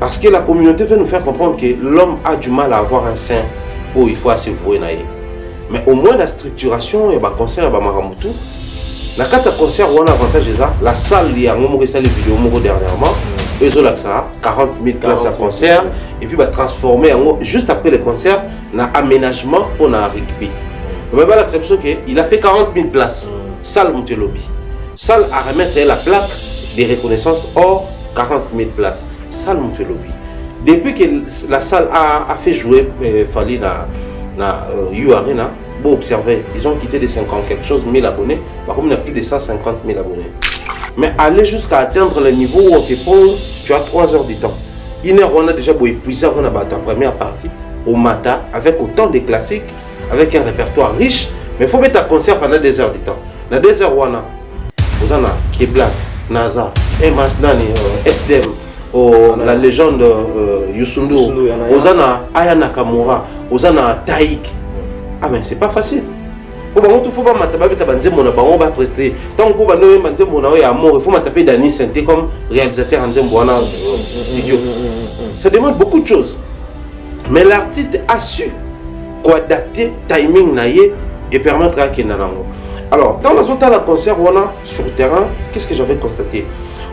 Parce que la communauté veut nous faire comprendre que l'homme a du mal à avoir un sein où il faut assez vouer. Mais au moins la structuration, il y a un concert, il y a un la carte de concert, on a avantage ça. La salle, il y a un moment où les vidéos dernièrement. Ils ont ça, 40 000 places à concert. Et puis, transformer juste après le concert, un aménagement pour un rugby. Mais l'acception qu'il a fait 40 000 places. Salle Montelobi. Salle à remettre la plaque de reconnaissance hors 40 000 places. Salle Montelobi. Depuis que la salle a fait jouer Fali dans U Arena, vous observez, ils ont quitté des 50 quelque chose 1000 abonnés. Par contre, il y a plus de 150 000 abonnés. Mais aller jusqu'à atteindre le niveau où on te pose, tu as 3 heures de temps. Une heure, on a déjà épuisé la première partie au matin avec autant de classiques, avec un répertoire riche. Mais il faut mettre un concert pendant 2 heures de temps. Dans 2 heures, on a Keblack, NASA, SDM, la légende Yusundu, on a Aya Nakamura, on a Taïk. Ah mais c'est pas facile. Pour tout faut pas on va prester. Tant qu'on va nous amour, il faut m'attaper Dani Santé comme réalisateur en studio. Ça demande beaucoup de choses. Mais l'artiste a su adapter timing naïe et permettre à qu'il n'en. Alors dans la zone de concert on a sur le terrain, qu'est-ce que j'avais constaté?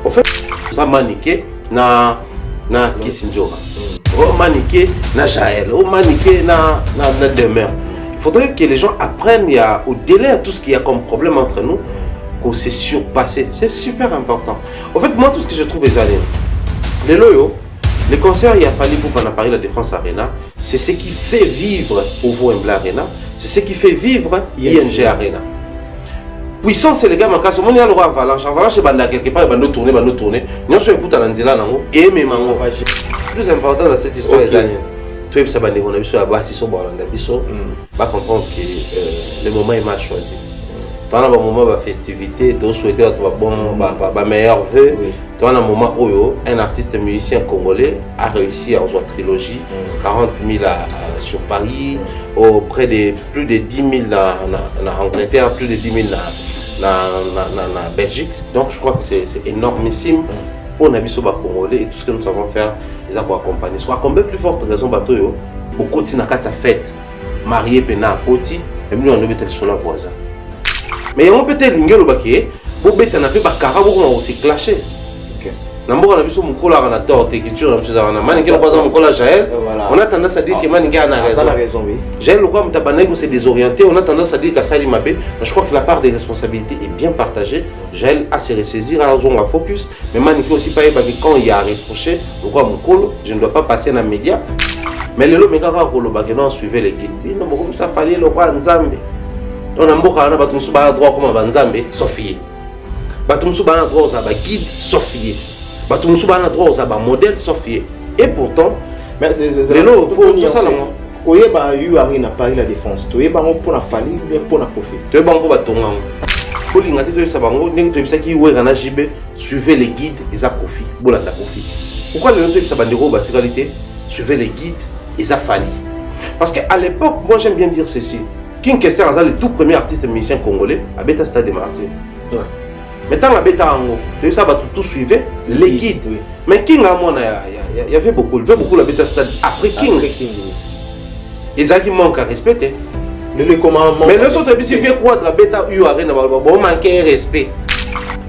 En fait, ça maniqué na Kissinjora. On maniqué na Jaël, on maniqué na demeure. Il faudrait que les gens apprennent au-delà de tout ce qu'il y a comme problème entre nous, qu'on s'est surpassé. C'est super important. En fait, moi, tout ce que je trouve les années, les concerts, il a fallu pour qu'on a parlé de la Défense Arena, c'est ce qui fait vivre Ovo Mbla Arena, c'est ce qui fait vivre ING Arena. Puissance, c'est les gars, quand on a le roi Avalanche, Avalanche, c'est quelque part, il va nous tourner. Nous sommes écoutés dans Nzela, et même en plus important dans cette histoire des années. Tout ça va comprendre que le moment est mal choisi. Pendant le moment de la festivité, tu souhaites un meilleur vœu. Dans le moment où un artiste musicien congolais a réussi à avoir trilogie, 40 000 sur Paris, auprès de plus de 10 000 en Angleterre, plus de 10 000 en Belgique. Donc je crois que c'est énormissime. On a vu ce Congolais et tout ce que nous savons faire, ils ont accompagné. Soit combien plus forte raison bateau yo, beaucoup de nakata fête, marié pena à Koti, et nous on a mis sur la voisin. Mais on peut être l'ingélo baké, pour bêter na fait bakara pour qu'on aussi clasher. Nambo on a vu ce mukola on a tort et culture on a chose on a maniqué le croisant mukola Jaël. On a tendance à dire que maniqué a raison. Jaël le quoi mutabané c'est désorienté, on a tendance à dire qu'à Sali Mapé, mais je crois que la part des responsabilités est bien partagée. Jaël a se ressaisir, alors on va focus, mais maniqué aussi pas quand il y a reproché, le quoi mukolo, je ne dois pas passer dans les médias. Mais le lot mega rare le bagage non suivait les guides. Non comme ça fallait le roi Nzambe. On a mboka na batum suba droit comme Nzambe, Sophie. Batum suba droit za ba guide Sophie. Batum suba droit za ba modèle Sophie. Et pourtant, mais le lot faut tout ça là. Koye ba yu Arena Paris la défense. Toye ba pour la Fali ou pour la Kofi. Toye ba pour batonga. Pour l'ingati toye sa bango, ning toye ça qui ouais na JB, suivez les guides et za Kofi. Bola ta Kofi. Pourquoi le toye sa bandero ba tiralité? Suivez les guides et ça Fali. Parce qu'à l'époque, moi j'aime bien dire ceci. King Kester est le tout premier artiste musicien congolais à Beta Stade de Martyrs. Ouais. Mais tant la Beta Ango, ça va tout suivre les guides. Oui. Mais King à moi, il y avait beaucoup la Beta Stade après King. Ils ont manqué à respecter. Mais le son c'est bien quoi de la Beta U Arena, on manquait respect.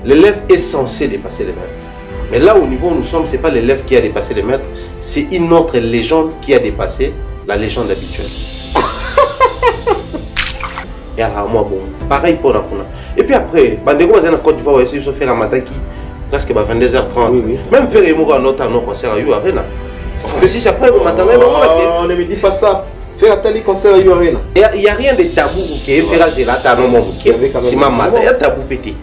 L'élève est censé dépasser les maîtres. Mais là au niveau où nous sommes, c'est pas l'élève qui a dépassé les maîtres, c'est une autre légende qui a dépassé la légende habituelle. Et alors moi bon, pareil pour la Kuna. Et puis après, bandeko va en Côte d'Ivoire aussi se faire un matin qui presque 22h30. Oui. Même faire un autre concert à U Arena. Mais si c'est après le matin même on ne me dit pas ça. Faire un tel concert à U Arena. Il y a rien de tabou qui est faire là ta non qui si maman, il y a tabou petit.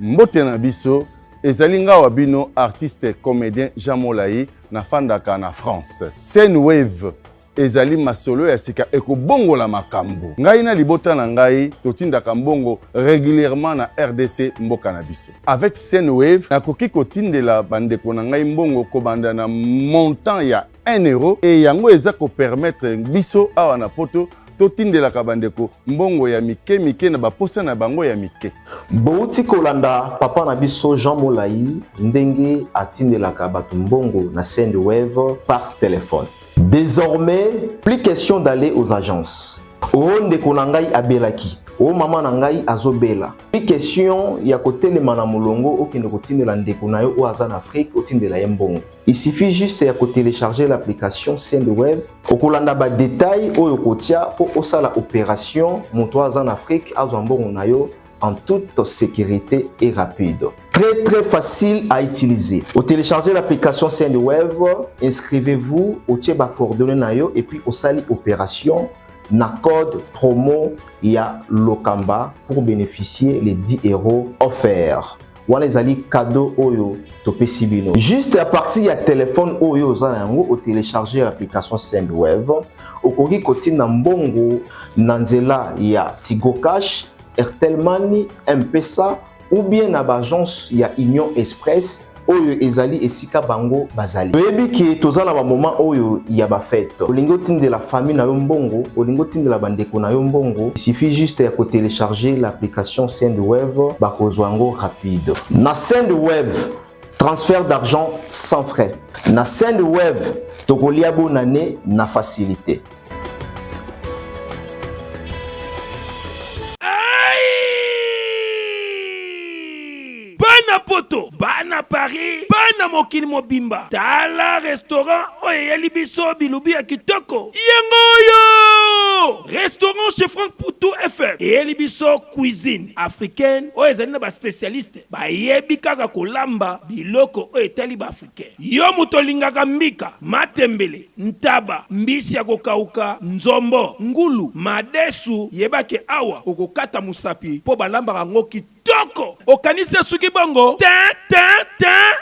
Mbotena biso ezalinga wabino artiste comédien Jean Molayi na fandaka na France. Scène Wave ezali masolo ya sika ekobongola makambo. Ngai na libota na ngai totindaka mbongo régulièrement na RDC mboka na biso. Avec Scène Wave nakoki kotindela bandeko na ngai mbongo kobanda na montant ya 1 euro et yango eza ko permettre biso awa na poto totindelaka bandeko mbongo ya mike mike na baposa na bango ya mike. Bouti kolanda papa na biso Jean Molai ndenge atindelaka bato mbongo na Sendwave par téléphone. Désormais, plus question d'aller aux agences. Onde konangai abelaki. O mama nangai azobela. Plus question ya kotelema na mulongo okende kotindela ndeko na yo o aza na Afrique otindela yembongo. Il suffit juste ya télécharger l'application Sendwave. Okolanda ba détail oyo kotia po osala opération moto aza na Afrique azambongo na yo en toute sécurité et rapide. Très facile à utiliser. Au télécharger l'application Sendwave, inscrivez-vous au Tieba coordonnées nayo et puis au sali opération na code promo ya Lokamba pour bénéficier les 10 € offerts. Wana ezali cadeau oyo topesi bino. Juste à partir ya téléphone oyo za yango au télécharger l'application Sendwave, okoki kotina mbongo na nzela ya Tigo Cash, Airtel Money, M-Pesa ou bien na agence ya Union Express oyo ezali esika bango bazali. Toyebi ki tozala ba moment oyo ya ba fête. Olingo tinde la famille na yo mbongo, olingo tinde la bandeko na yo mbongo, il suffit juste ya ko télécharger l'application Sendwave bakozwa ngo rapide. Na Sendwave, transfert d'argent sans frais. Na Sendwave, tokolia bonane na facilité. Poto, bana Paris, bana mokili mobimba. Tala restaurant oye libiso bilubi ya kitoko. Yangoyo! Restaurant chez Franck Poutou FM. Et libiso cuisine africaine. Oye zani na ba spécialiste. Ba yebi kaka kolamba biloko oye tali ba africain. Yo mutolingaka mbika, matembele, ntaba, mbisi ya kokauka, nzombo, ngulu, madesu, yebake awa, okokata musapi, po balamba rango kitoko. Okanise suki bongo.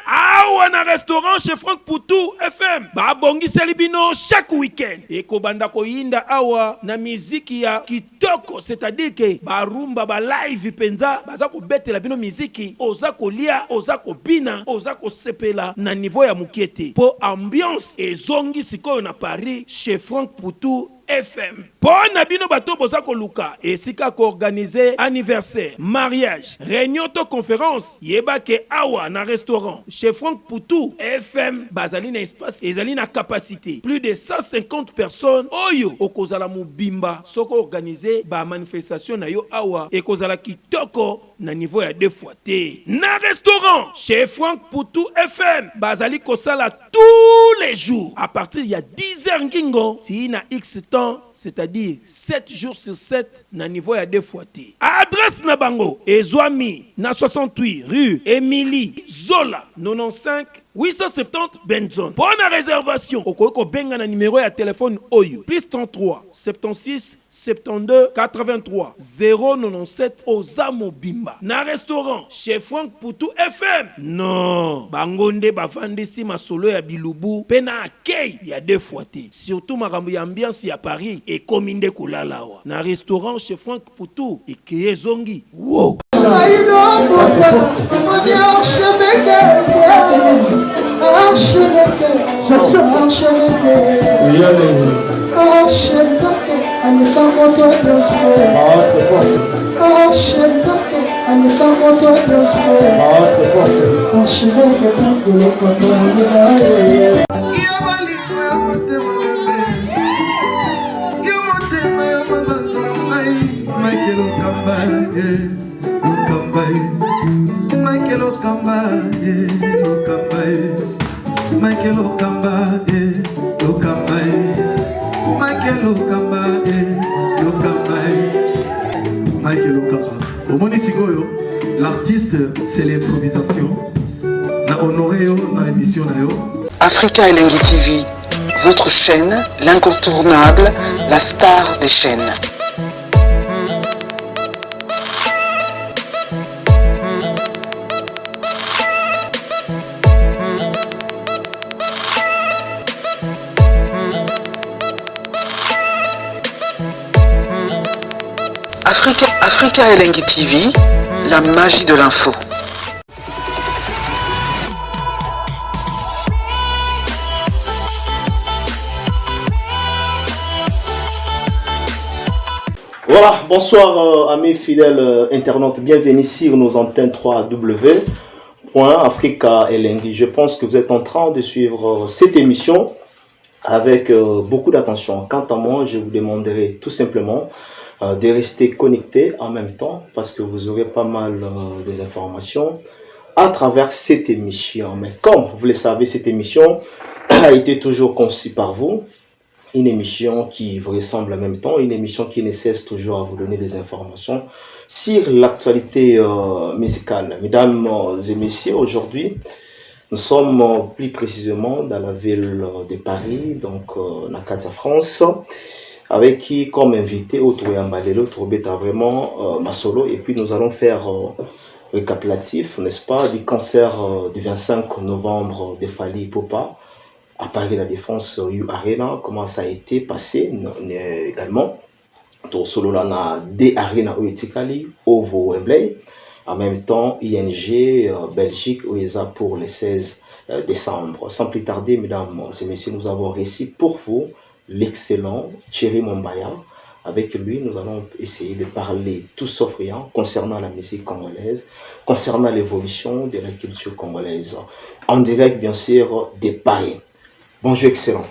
Awa na restaurant chez Franck Poutou FM. Babongi selibino chaque week-end. Eko banda ko yinda awa na miziki ya kitoko. C'est-à-dire que barumba ba live penza. Baza ko bete la bino miziki. Oza ko lia, oza ko bina, oza ko sepela na niveau ya mukiete. Po ambiance et zongi sikoyo na Paris chez Franck Poutou FM. Pona bino bato boza koluka esika ko organiser anniversaire, mariage, réunion to conférence, yeba ke awa na restaurant chez Franck Poutou FM bazali na espace ezali na capacité plus de 150 personnes oyo okozala mubimba soko organiser ba manifestation na yo awa ekozala kitoko na niveau ya 2 fois te. Na restaurant chez Franck Poutou FM bazali kosala tous les jours à partir ya 10h ngingo ti na X temps, c'est-à-dire 7 jours sur 7 na niveau ya 2 fois te. Adresse na bango Ezwami na 68 rue Émilie Zola 95 870 Benzone. Pour la réservation, au benga na numéro ya téléphone Oyo plus 33 76 72 83 097 Ozamo Bimba. Na restaurant chez Franck Poutou FM. Non, bangonde bavandisi masolo ya bilubu pena akei ya 2 fois te. Surtout makambo ya ambiance ya Paris et kominde kulalawa. Na restaurant chez Franck Poutou et Kiezongi. Wow. L'artiste, c'est l'improvisation. La honoré dans l'émission. Africa Elengi TV, votre chaîne, l'incontournable, la star des chaînes. Africa Elengi TV, la magie de l'info. Voilà, bonsoir amis fidèles internautes, bienvenue sur nos antennes 3W.Africa Elengi. Je pense que vous êtes en train de suivre cette émission avec beaucoup d'attention. Quant à moi, je vous demanderai tout simplement de rester connectés en même temps parce que vous aurez pas mal des informations à travers cette émission. Mais comme vous le savez, cette émission a été toujours conçue par vous. Une émission qui vous ressemble en même temps, une émission qui ne cesse toujours à vous donner des informations sur l'actualité musicale. Mesdames et messieurs, aujourd'hui, nous sommes plus précisément dans la ville de Paris, donc Nakata France, avec qui, comme invité, Otouyambalelo, Tourbeta vraiment Masolo, et puis nous allons faire récapitulatif, n'est-ce pas, du concert du 25 novembre de Fally Ipupa à Paris La Défense U Arena, comment ça a été passé également. Tout solo là na D Arena où etikali Ovo Wembley. En même temps, ING Belgique où ils a pour le 16 décembre. Sans plus tarder, mesdames et messieurs, nous avons réussi pour vous l'excellent Thierry Mombaya. Avec lui, nous allons essayer de parler tout sauf rien concernant la musique congolaise, concernant l'évolution de la culture congolaise. En direct, bien sûr, de Paris. Bonjour, excellent.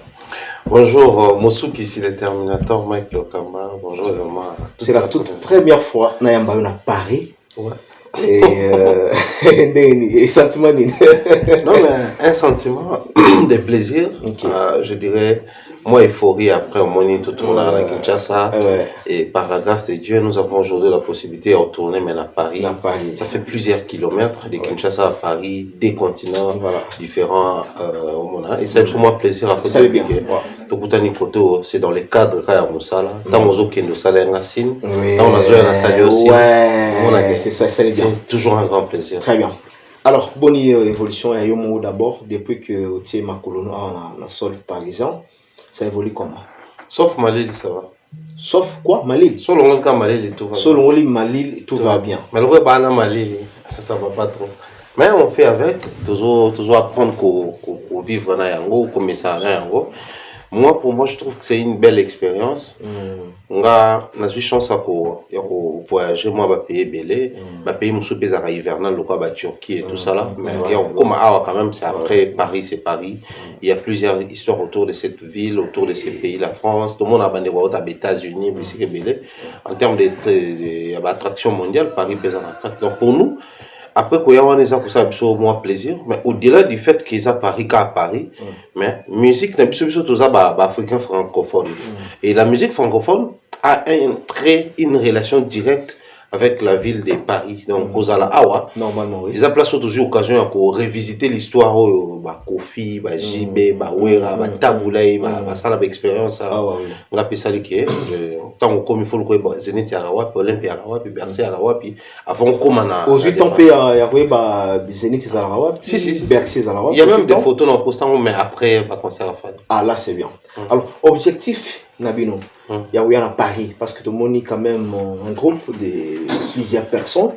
Bonjour, Moussouk ici, le Terminator, Mike Lokamba. Bonjour, vraiment. C'est la toute première fois que nous à Paris. Ouais. Et sentiment. Non, mais un sentiment de plaisir, Okay. Je dirais. Moi, euphorie après mon tout tourner à Kinshasa. Ouais. Et par la grâce de Dieu, nous avons aujourd'hui la possibilité de retourner maintenant à Paris. À Paris. Ça fait plusieurs kilomètres de Kinshasa à Paris, des continents différents. Et c'est pour moi plaisir à Ça bien. C'est dans le cadre de Moussala. Dans mon zone de Salé Racine. Oui. Dans la zone de Salé aussi. Ouais. C'est ça, c'est bien. C'est toujours un grand plaisir. Très bien. Alors, bonne évolution. Il y a eu d'abord, depuis que tu es ma colonie à la sol parisien. Ça évolue comment? Sauf Malil, ça va. Sauf quoi? Malil? Selon le cas Malil, tout va bien. Selon le Malil, tout va bien. Mais le vrai Bana Malil, ça va pas trop. Mais on fait avec, toujours apprendre qu'on vivre dans Yango, comme ça dans Yango. Moi, pour moi, je trouve que c'est une belle expérience. On a eu chance à voyager. Moi, je vais payer Belé. Je vais payer mon soupé à hivernal, le quoi, Turquie et tout ça là. Mais comme quand même, c'est après Paris, c'est Paris. Il y a plusieurs histoires autour de cette ville, autour de ces pays, la France. Tout le monde a bandé aux États-Unis, mais c'est Belé. En termes d'attraction mondiale, Paris pèse en attraction. Donc pour nous, après qu'il y a un moins plaisir, mais au-delà du fait qu'ils ont Paris qu'à Paris, mais musique n'a plus tout ça africain francophone. Et la musique francophone a une relation directe avec la ville de Paris. Donc, Kozala Awa, normalement, oui. Ils ont placé toujours l'occasion de revisiter l'histoire de Kofi, JB, Wera, Taboulaï, ça l'expérience. On appelle ça les tant comme il faut le Zénith Arawa, puis Olympia Arawa, puis Bercy Arawa, puis avant comme on a. Aux 8 ans, il y a Zénith Arawa, si, Bercy Arawa. Il y a même des photos dans le postant, mais après, le concert à faire. Ah, là, c'est bien. Alors, objectif, Nabino, il y a à Paris, parce que tout le monde est quand même un groupe de plusieurs personnes,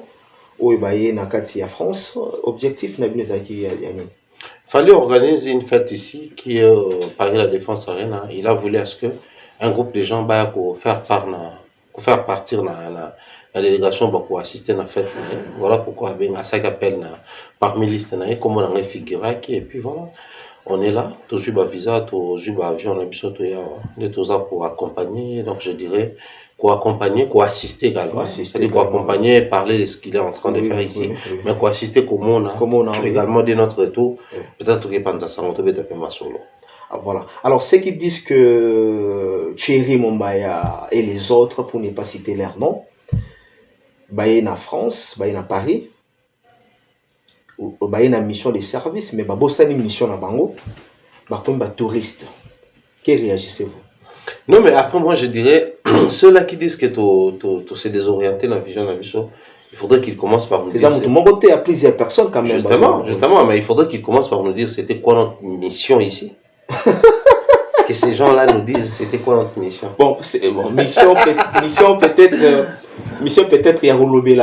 où il y a France. Objectif, Nabino, c'est qu'il y a Il fallait organiser une fête ici, qui est Paris La Défense Arena. Il a voulu à ce que un groupe de gens va faire partir la délégation pour assister à la fête. Voilà pourquoi il y a ça qui appelle parmi les listes, comme on a figuré. Et puis voilà. On est là, tous les visa, tous les avions, on a besoin de tout ça pour accompagner. Donc je dirais, pour accompagner, pour assister également. C'est-à-dire pour accompagner, parler de ce qu'il est en train de faire ici. Mais pour assister comme on a également de notre retour. Peut-être que pense à ça, on peut être ma solo. Voilà. Alors ceux qui disent que Thierry Mombaya et les autres, pour ne pas citer leur nom, Baye en France, Baye en Paris, Baye une mission de service, mais Babosa une mission à Bango, comme touriste. Que réagissez-vous? Non, mais après, moi, je dirais, ceux-là qui disent que tu s'es désorienté dans la vision de la mission, il faudrait qu'ils commencent par nous dire. De mon côté, il y a plusieurs personnes quand même. Justement, mais il faudrait qu'ils commencent par nous dire c'était quoi notre mission ici. Que ces gens-là nous disent c'était quoi notre mission. Bon, mission peut-être, il y a relobé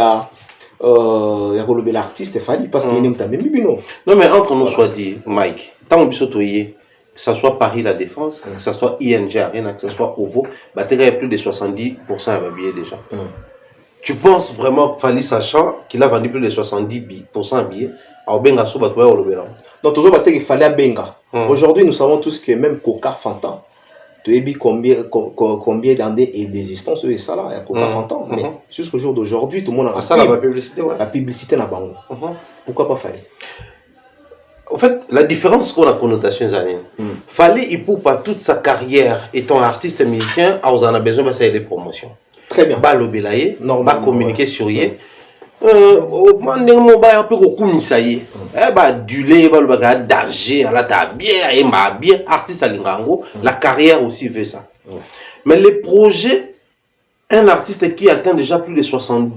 l'artiste Fally parce qu'il n'aime pas même. Non, mais entre nous soit dit, Mike, tant que que ce soit Paris La Défense, que ce soit ING Arena, que ce soit OVO, bah, tu as plus de 70% à billets déjà. Tu penses vraiment que Fally, sachant qu'il a vendu plus de 70% à billets, donc toujours il fallait à Benga. Aujourd'hui, nous savons tous que même Coca Fanta, tu as vu combien d'années d'existence de ça là, il y a Coca Fanta. Mais jusqu'au jour d'aujourd'hui, tout le monde a ça, la publicité, ouais. La publicité n'a pas. Pourquoi pas Fally? En fait, la différence qu'on a connotation Zanine. Fally, il peut pas toute sa carrière étant artiste et musicien, on a besoin de faire des promotions. Très bien. Ba lobelaye, ba communiquer sur yé. Normalement, un peu commissaire. Ba du lait, ba le d'argent, la ta bien, et ma bien artiste à Lingango, la carrière aussi veut ça. Mais les projets, un artiste qui atteint déjà plus de 70%,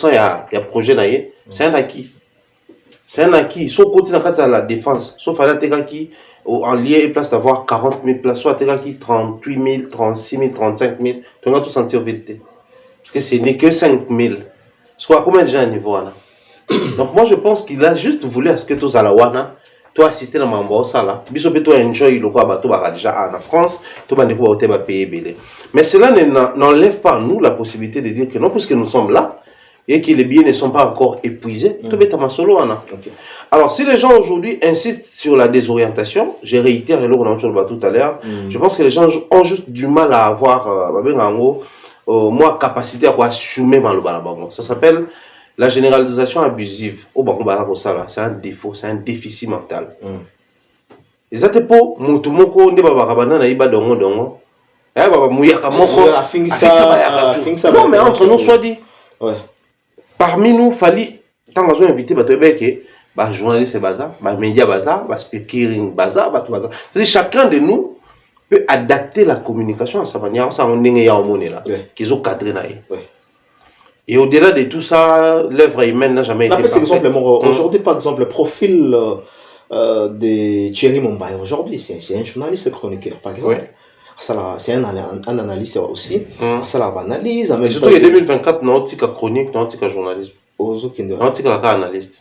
il y a projet là, c'est un acquis. C'est un acquis. Sauf côté dans la défense, sauf à la qui en lien et place d'avoir 40 000 places, soit qui 38 000, 36 000, 35 000, tu vas tout sentir vite. Parce que ce n'est que 5 000. Soit combien de gens à niveau là? Donc moi je pense qu'il a juste voulu à ce que tous à la wana, toi assister dans ma ça là, biso toi enjoy le quoi bateau déjà en France, toi vas découvrir au payer belé. Mais cela n'enlève pas nous la possibilité de dire que non, puisque nous sommes là et que les billets ne sont pas encore épuisés, tout bête à solo. Alors si les gens aujourd'hui insistent sur la désorientation, j'ai réitéré tout à l'heure, je pense que les gens ont juste du mal à avoir moi capacité à assumer dans le balabon. Ça s'appelle la généralisation abusive. C'est un défaut, c'est un déficit mental. Les atepo mutumoko ne baba kabana na iba dongo dongo. Baba muyaka moko. Non mais entre nous soit dit. Ouais. Parmi nous, Fally, tant qu'on a invité, bah journaliste baza, bah média baza, bah speaking baza, bah tout baza. C'est-à-dire chacun de nous peut adapter la communication à sa manière. Ça on est en monnaie là, qu'ils ont cadré là. Et au-delà de tout ça, l'œuvre humaine n'a jamais été parfaite. Aujourd'hui, par exemple, le profil de Thierry Mumbai, aujourd'hui, c'est un journaliste chroniqueur, par exemple. Ouais. C'est un analyste aussi. Ça la analyse. Mais surtout, en 2024, non, c'est chronique, non, c'est journalisme. Non, c'est analyste.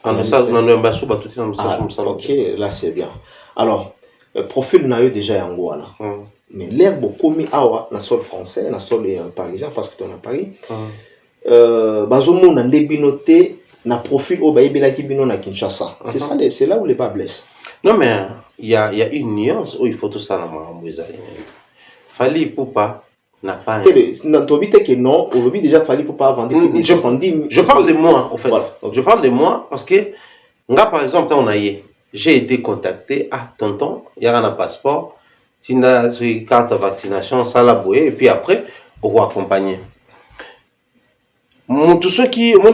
Ok, là c'est bien. Alors, le profil n'a eu déjà en Angola. Mais l'herbe commis awa, na sol français, na sol parisien, parce que tu es à Paris. Bazomo na débinoté, na profil au Baïbela qui bino na Kinshasa. C'est ça, c'est là où les bas blessent. Non, mais il y a une nuance où il faut tout ça dans ma Fally Poupa n'a pas. Que non, aujourd'hui déjà Fally Poupa vendre plus de 70 000. Je parle de moi, en fait. Voilà. Je parle de moi parce que, là, par exemple, j'ai été contacté. Ah, tonton, il y a un passeport, il y a une carte de vaccination, ça l'a boué, et puis après, on va accompagner. Tous ceux qui ont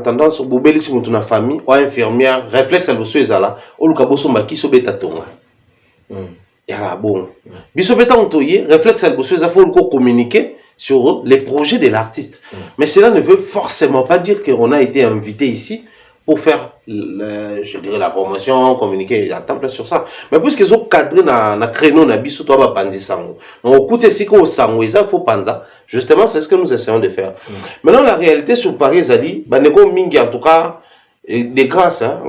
tendance à si une famille ou infirmière, réflexe à l'ossuaire, ou le cabosso maki so beta tonga. Yala bon. Biso beta ontoye, réflexe à l'ossuaire, il faut communiquer sur les projets de l'artiste. Mais cela ne veut forcément pas dire qu'on a été invité ici pour faire, je dirais, la promotion, communiquer, attends sur ça. Mais puisqu'ils ont cadré na créneau na biso toi ba panzi sango. On écoute ici qu'on sango, il faut panza. Justement, c'est ce que nous essayons de faire. Maintenant, la réalité sur Paris, Zali, baneko mingi en tout cas, des grâces, hein,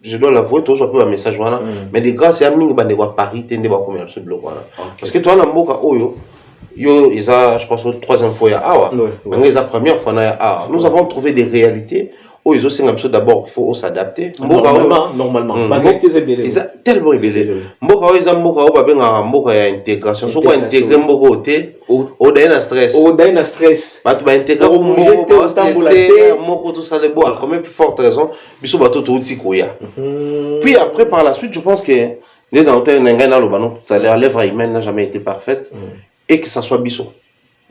je dois l'avouer, toujours un peu un message voilà. Mais des grâces, il y a mingi baneko Paris, tende ba combien ce bloc voilà. Parce que toi, na mboka oyo, yo, ils a, je pense, la troisième fois il y a awa. Mais ils a première fois il y a awa. Nous avons trouvé des réalités. Oh, ils ont aussi d'abord, il faut s'adapter. Normalement. Ils ont tellement ébélé. Mboka, ils ont mboka ya intégration. Si on intègre mboka au thé, au d'un stress. Au d'un stress. Bah, tu vas intégrer mboka, tout ça, les bois. À combien plus forte raison, biso bato tout outil koya. Puis après, par la suite, je pense que, dans le l'œuvre humaine n'a jamais été parfaite. Et que ça soit biso.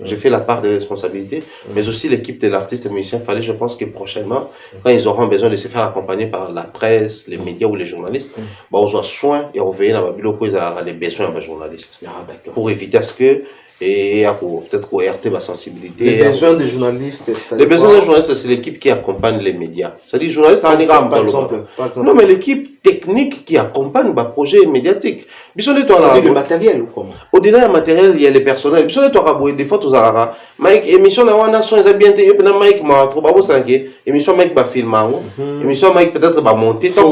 J'ai fait la part des responsabilités, mais aussi l'équipe de l'artiste et musicien. Je pense que prochainement, quand ils auront besoin de se faire accompagner par la presse, les médias ou les journalistes, on aura soin et on veille dans la bibliothèque les besoins des journalistes. Pour éviter à ce que et peut-être qu'on RT ma sensibilité. Les besoins des journalistes, les besoins des journalistes, c'est l'équipe qui accompagne les médias. C'est-à-dire les journalistes, par exemple. Non, mais l'équipe technique qui accompagne le projet médiatique. C'est-à-dire le matériel ou comment? Au-delà du matériel, il y a les personnels. Des fois, tu as Mike, émission la nation est bien été. Mike m'a trop babo ça émission Mike va filmer. Émission Mike peut-être va monter. Faut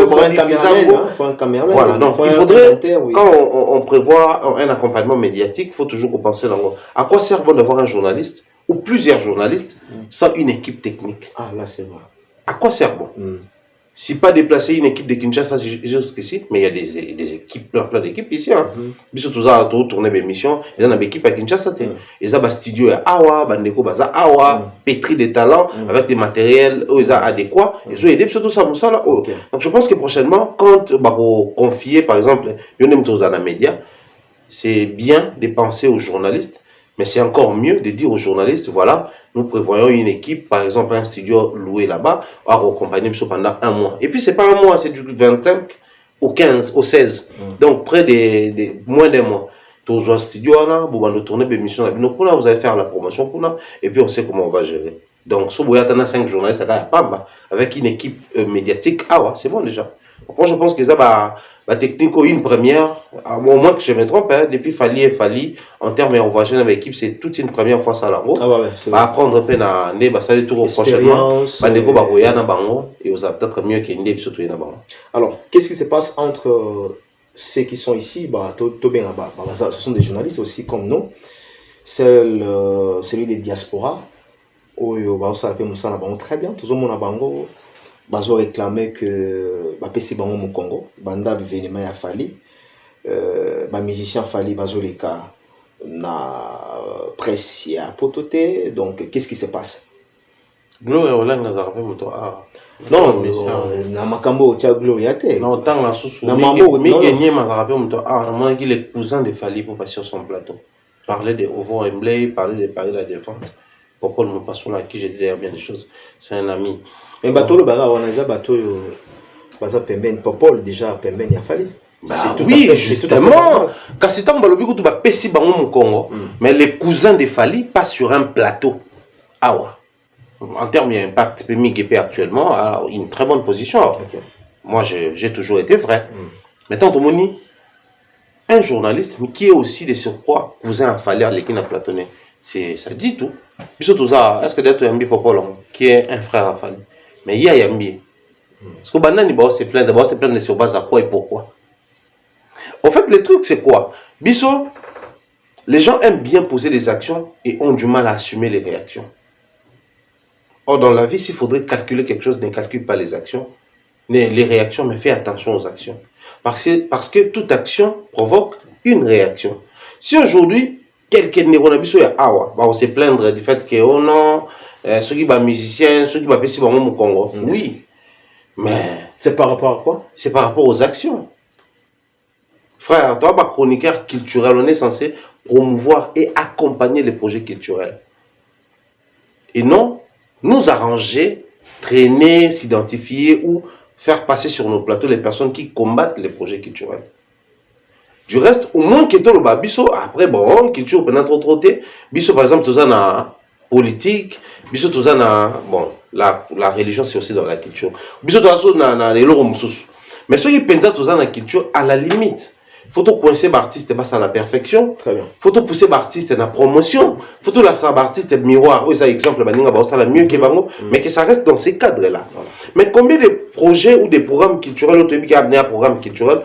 un caméraman. Voilà, donc il faudrait quand on prévoit un accompagnement médiatique, il faut toujours penser à quoi sert bon d'avoir un journaliste ou plusieurs journalistes sans une équipe technique. Ah là c'est vrai. À quoi sert bon? Si pas déplacer une équipe de Kinshasa jusqu'ici, mais il y a des équipes, plein d'équipes ici. Surtout ça, tourner des missions, il y a une équipe à Kinshasa. Ils ont un studio à Awa, Bandeko Baza Awa, pétri de talents, avec des matériels adéquats. Ils ont aidé surtout ça. Donc je pense que prochainement, quand on confier par exemple, un média, c'est bien de penser aux journalistes, mais c'est encore mieux de dire aux journalistes, voilà, nous prévoyons une équipe, par exemple un studio loué là-bas, à accompagner pendant un mois. Et puis c'est pas un mois, c'est du 25 au 15, au 16. Donc près de moins d'un mois. Tous un studio là, vous allez tourner des missions là. Donc vous allez faire la promotion pour là, et puis on sait comment on va gérer. Donc si vous avez 5 journalistes avec une équipe médiatique, c'est bon déjà. Moi, je pense que ça va technique une première, au moins que je me trompe, depuis Fali, en termes d'envoyage avec l'équipe, c'est toute une première fois ça là. Apprendre un peu à ça les tours prochainement. Et vous avez peut-être mieux qu'il y ait surtout une. Alors, qu'est-ce qui se passe entre ceux qui sont ici, ce sont des journalistes aussi comme nous, celui des diasporas, très bien, tout le monde a bango. Bazo réclamé que PC bango au Congo, banda événement ya Fali, musicien Fali bazo les cas na presse ya pototé, donc qu'est-ce qui se passe? Gloria Hollande n'a pas moto non, na makambo tia Gloria te. Non, tant la sous na mambo mi gagné ma rappel moto moi qui les cousins de Fali pour passer sur son plateau. Parler de Ovo Emblay, parler de Paris la Défense. Pourquoi nous passons là à qui j'ai dit bien des choses, c'est un ami. Un bateau le baga on a déjà bateau baza pembeni popol déjà pembeni ya Fali. Oui, justement. Quand c'est un balobi que tu vas pesi bango au Congo, mais les cousins de Fali passent sur un plateau. En termes d'impact, PMIGP actuellement a une très bonne position. Moi, j'ai toujours été vrai. Maintenant, Tomoni, un journaliste, mais qui est aussi de surcroît cousin à Fali à l'équipe platonné, ça dit tout. Est-ce que tu as un popol qui est un frère à Fali? Mais il y a Yambi. Parce que Banani se plaint, d'abord se plaint sur base à quoi et pourquoi. En fait, le truc c'est quoi? Bisso, les gens aiment bien poser des actions et ont du mal à assumer les réactions. Or, dans la vie, s'il faudrait calculer quelque chose, ne calcule pas les actions, les réactions, mais fais attention aux actions. Parce que toute action provoque une réaction. Si aujourd'hui, quelqu'un n'est pas on se plaindre du fait que ceux qui sont musiciens, ceux qui sont pessimés au Congo. Oui. Mais. C'est par rapport à quoi? C'est par rapport aux actions. Frère, toi, chroniqueur culturel, on est censé promouvoir et accompagner les projets culturels. Et non, nous arranger, traîner, s'identifier ou faire passer sur nos plateaux les personnes qui combattent les projets culturels. Du reste, au moins que tout le bas, biso, après, bon, culture peut être trop biso, par exemple, tout ça na politique, biso, tout ça na, bon, la religion, c'est aussi dans la culture. Biso, tout ça na les loros moussous. Mais ceux qui pensent tout ça na culture, à la limite, faut tout coincer l'artiste à la perfection. Très bien. Faut tout pousser l'artiste à la promotion. Faut tout lancer l'artiste miroir. Oui, ça, exemple, ça la mieux que Bango, mais que ça reste dans ces cadres-là. Voilà. Mais combien de projets ou des programmes culturels, au début, qui a amené un programme culturel,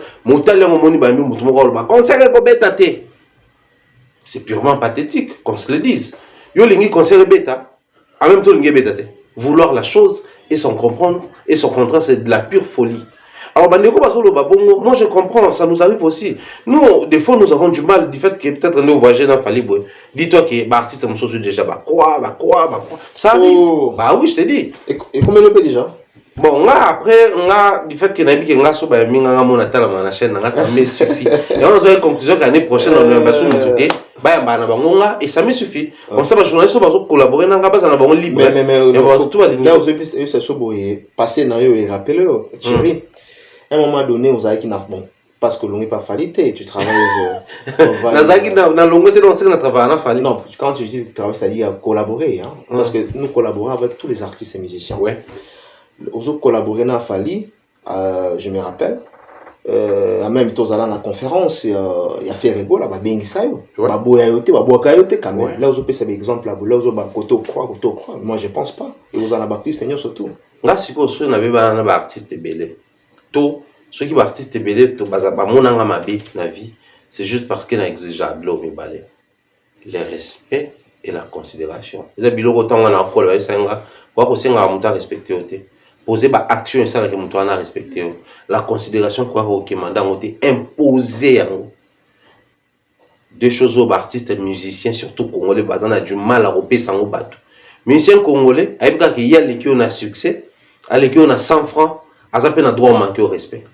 c'est purement pathétique, qu'on se le dise. Yo lingi conseil bêta, en même temps lingi bêta. Vouloir la chose et s'en comprendre, et son contraire, c'est de la pure folie. Alors, moi je comprends, ça nous arrive aussi. Nous, des fois, nous avons du mal du fait que peut-être nous voyageons dans Fali. Dis-toi que l'artiste est déjà, quoi. Ça arrive. Bah oui, je te dis. Et combien de paie déjà? Bon, après, du fait que Nabi est sur la chaîne, ça me suffit. Et on a une conclusion qu'année prochaine, on a besoin de tout. Et ça me suffit. Comme ça, les journalistes vont collaborer dans la base, on est libre. Mais là, vous avez passé dans et rappelez-le, Thierry. À un moment donné, vous avez qui n'a bon. parce que l'on n'est pas falité, tu travailles. Non, quand tu dis travailler, c'est-à-dire collaborer, hein, parce que nous collaborons avec tous les artistes et musiciens. Ouais. Aux autres collaborer dans Fali, je me rappelle. Même temps à la conférence il y a fait rigolo là bing sayo ba boyayote ba boakayote quand même là vous peut c'est exemple là vous ba côté croix moi je pense pas et vous en avez baptiste seigneur surtout là suppose on avait ba artiste belé tout ceux qui ba artiste belé to baza ba monanga mabe na vie c'est juste parce qu'il a exigé l'homme balé le respect et la considération les biloko tonga na ko la senga wa ko senga muta respecter oté poser ba action et ça que mutu ana respecter la considération quoi au mandat ont été imposé deux choses aux artistes et musiciens surtout congolais bazan a du mal à repérer sans au bateau musicien congolais avec qu'il y a les qui ont un succès à les qui ont 100 francs à ça peine un droit manquer au respect.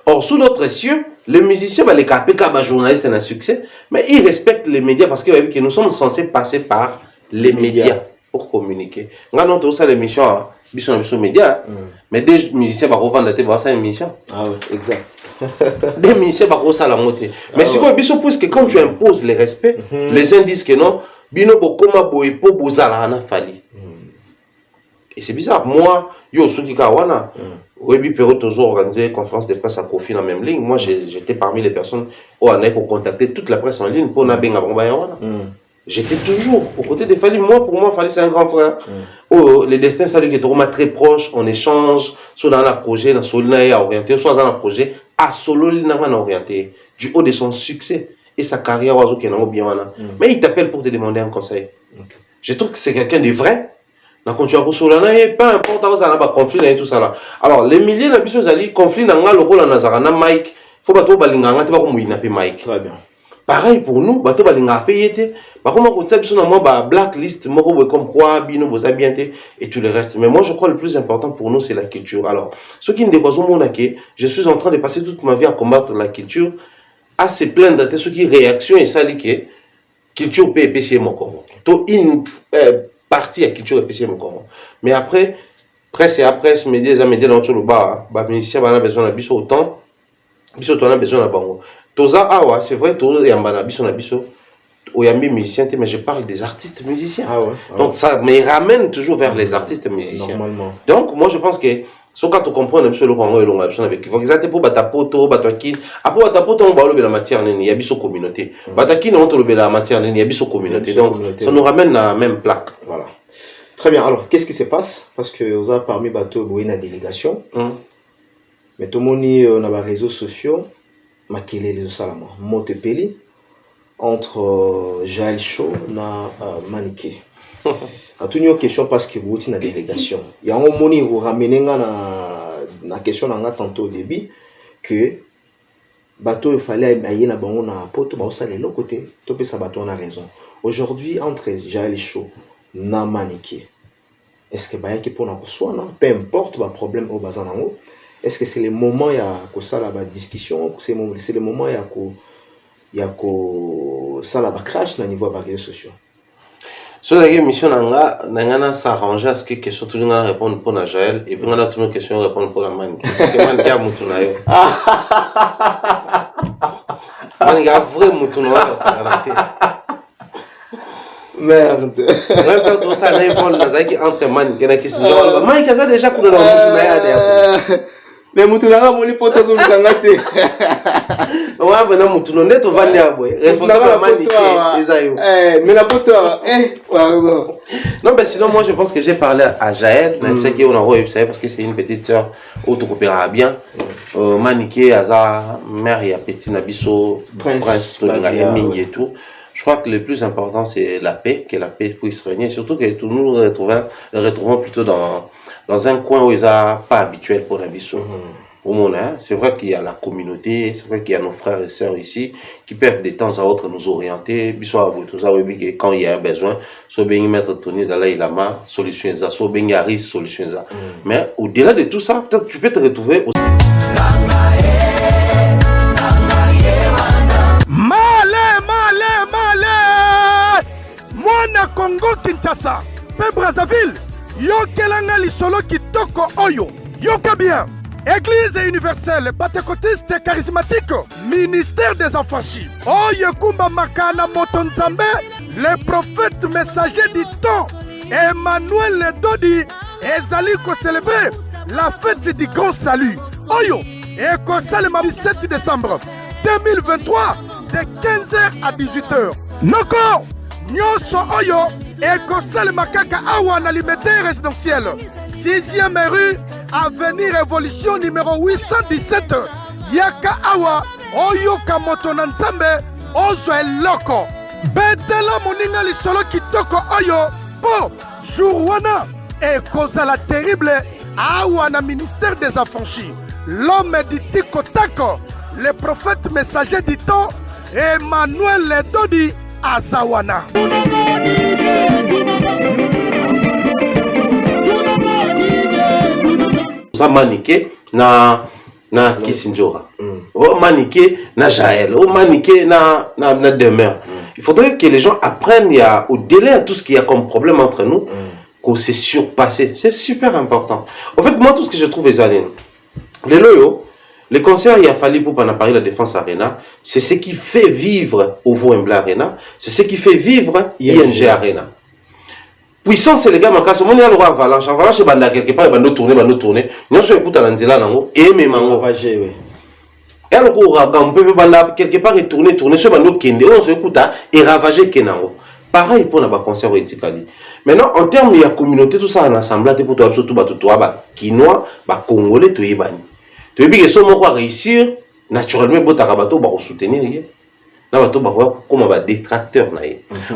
Or sous notre cieux les musiciens les KPK ba journalistes un succès mais ils respectent les médias parce que nous sommes censés passer par les médias pour communiquer. On a ça l'émission Bisson média, mais des musiciens vont revendre la émission. Ah oui, exact. Des musiciens vont ça la montée. Mais si vous Bisson parce que quand tu imposes les respects, les uns disent que non, Bino Bokoma Boepo Bozala na fali. Et c'est bizarre. Moi, yo Suki Kawana, Webi Perot toujours organisé conférence de presse à Kofi dans la même ligne. Moi, j'étais parmi les personnes où on a contacté toute la presse en ligne pour Nabenga Bombayawana. J'étais toujours aux côtés de Fali. Moi, pour moi, Fali, c'est un grand frère. Oh, les destins, c'est qui est très proche. On échange, soit dans le projet, dans le orienté, soit dans le projet, à solo, il n'a pas orienté. Du haut de son succès et sa carrière, mais il t'appelle pour te demander un conseil. Je trouve que c'est quelqu'un de vrai. Peu importe, on a un conflit et tout ça là. Alors, les milliers de conflits dans le rôle de Mike, il faut pas tout balinga, Mike. Très bien. Pareil pour nous, bateau balinga payé. Par contre, on a besoin de blacklist, comme quoi, bino, vous avez bien été, et tout le reste. Mais moi, je crois que le plus important pour nous, c'est la culture. Alors, ce qui ne dépasse pas, je suis en train de passer toute ma vie à combattre la culture, à se plaindre de ce qui est réaction et ça, que culture peut épaissir mon corps. Donc, une partie de la culture épaissir mon corps. Mais après, presse et après, médias dans le bas, les musiciens ont besoin de biso autant, biso on a besoin de bango. Toza awa, c'est vrai, toza yambana biso na biso. Oyambi musicien, mais je parle des artistes musiciens. Ah ouais, donc ça me ramène toujours vers les artistes musiciens. Normalement. Donc moi je pense que ce quand tu comprends un peu le Congo et l'on avec il faut exactement pour batapoto, batakin. Après batapoto on va le la matière nini, yabi so communauté. Batakin on te le la matière nini, yabi so communauté. Donc ça nous ramène à la même plaque. Voilà. Très bien. Alors qu'est-ce qui se passe parce que vous avez parmi bateau boy na délégation. Mais tout le monde on a les réseaux sociaux, makele les salama, Montepeli. Entre Jaël Chaud et Maniké. A tout une question parce que vous êtes une délégation. Il y a un moment où vous ramenez la question tantôt au début que bateau il fallait aller na bango na poto ba osale l'autre côté. To pe sa bateau on a raison. Aujourd'hui entre Jaël Chaud na Maniké. Est-ce que ba yaki pour na ko na peu importe ba problème au bazan nango. Est-ce que c'est le moment ya ko sala ba discussion, c'est le moment ya ko il y a ça la crash na niveau des réseaux sociaux. Sur la mission nanga s'arranger à ce que question tout le monde répondre pour na Jaël et puis on a toutes nos questions répondre pour la man. Man ga mutu na yo. Man ga vrai mutu na yo ça garanti. Merde. Ouais quand ça là vol na zaki entre man qui na question. Man kaza déjà pour le mutu na ya. Mais mutunanga moli poto zo lukangate. Ouais bana mutuno neto vandi abwe. Responsable Maniké ezayo. Mais la poto non mais sinon moi je pense que j'ai parlé à Jaël, même si on a reçu parce que c'est une petite sœur autocoopérera bien. Maniké aza mère et petit nabiso prince Mingi et tout. Je crois que le plus important c'est la paix, que la paix puisse régner, surtout que tout nous retrouvons plutôt dans un coin où ils sont pas habituels pour la biso. C'est vrai qu'il y a la communauté, c'est vrai qu'il y a nos frères et sœurs ici qui peuvent de temps à autre nous orienter. Quand il y a un besoin, soit bien mettre Tony dans la Lama, solution ça, soit bien Yaris, solution ça. Mais au-delà de tout ça, peut-être tu peux te retrouver aussi. Mwana Congo Kinshasa, pe Brazzaville, yokelanga lisolo kitoko oyo, yoka bien. Église universelle, pentecôtiste charismatique, ministère des affranchis. Oye Kumba Makana Motonzambe, les prophètes messagers du temps. Emmanuel Dodi, ezali ko célébrer la fête du grand salut. Oyo, et Kosalema 17 décembre 2023, de 15h à 18h. Noko, Nyoso Oyo, et Kosalema Kaka Awa na liberté résidentielle. 6e rue, avenue Révolution numéro 817. Yaka Awa, Oyo Kamoto Nanzambe, Ozo Eloko. Betela Moninga Lisolo Kitoko Oyo, Po, Jourwana, et Kozala terrible, Awa na ministère des affranchis. L'homme du Tiko Tako, le prophète messager du temps, Emmanuel Dodi Azawana. Ça maniqué na Kissinjora. Oh maniqué na Jaël. Oh maniqué na demeure. Il faudrait que les gens apprennent au-delà de tout ce qu'il y a comme problème entre nous, qu'on s'est surpassé. C'est super important. En fait, moi, tout ce que je trouve les années, les concerts, il a fallu pour Paris la Défense Arena, c'est ce qui fait vivre Ovo Embla Arena, c'est ce qui fait vivre ING Arena. Puissance, c'est les gars, mais quand on est à Avalanche, Avalanche, c'est quelque part, il va nous tourner. Nous sommes écoutés à l'Anzela, et même en ravagé, oui. Et alors, on peut quelque part tourner, sur nos kende, on se écoute et ravager Kenango. Pareil pour la concert au Etikali. Maintenant, en termes de la communauté, tout ça en assemblée, pour toi, surtout, toi, Kinois, Congolais, tu es banni. Tu es bien que ce mot va réussir, naturellement, pour ta rabato, va soutenir. Comme un détracteur.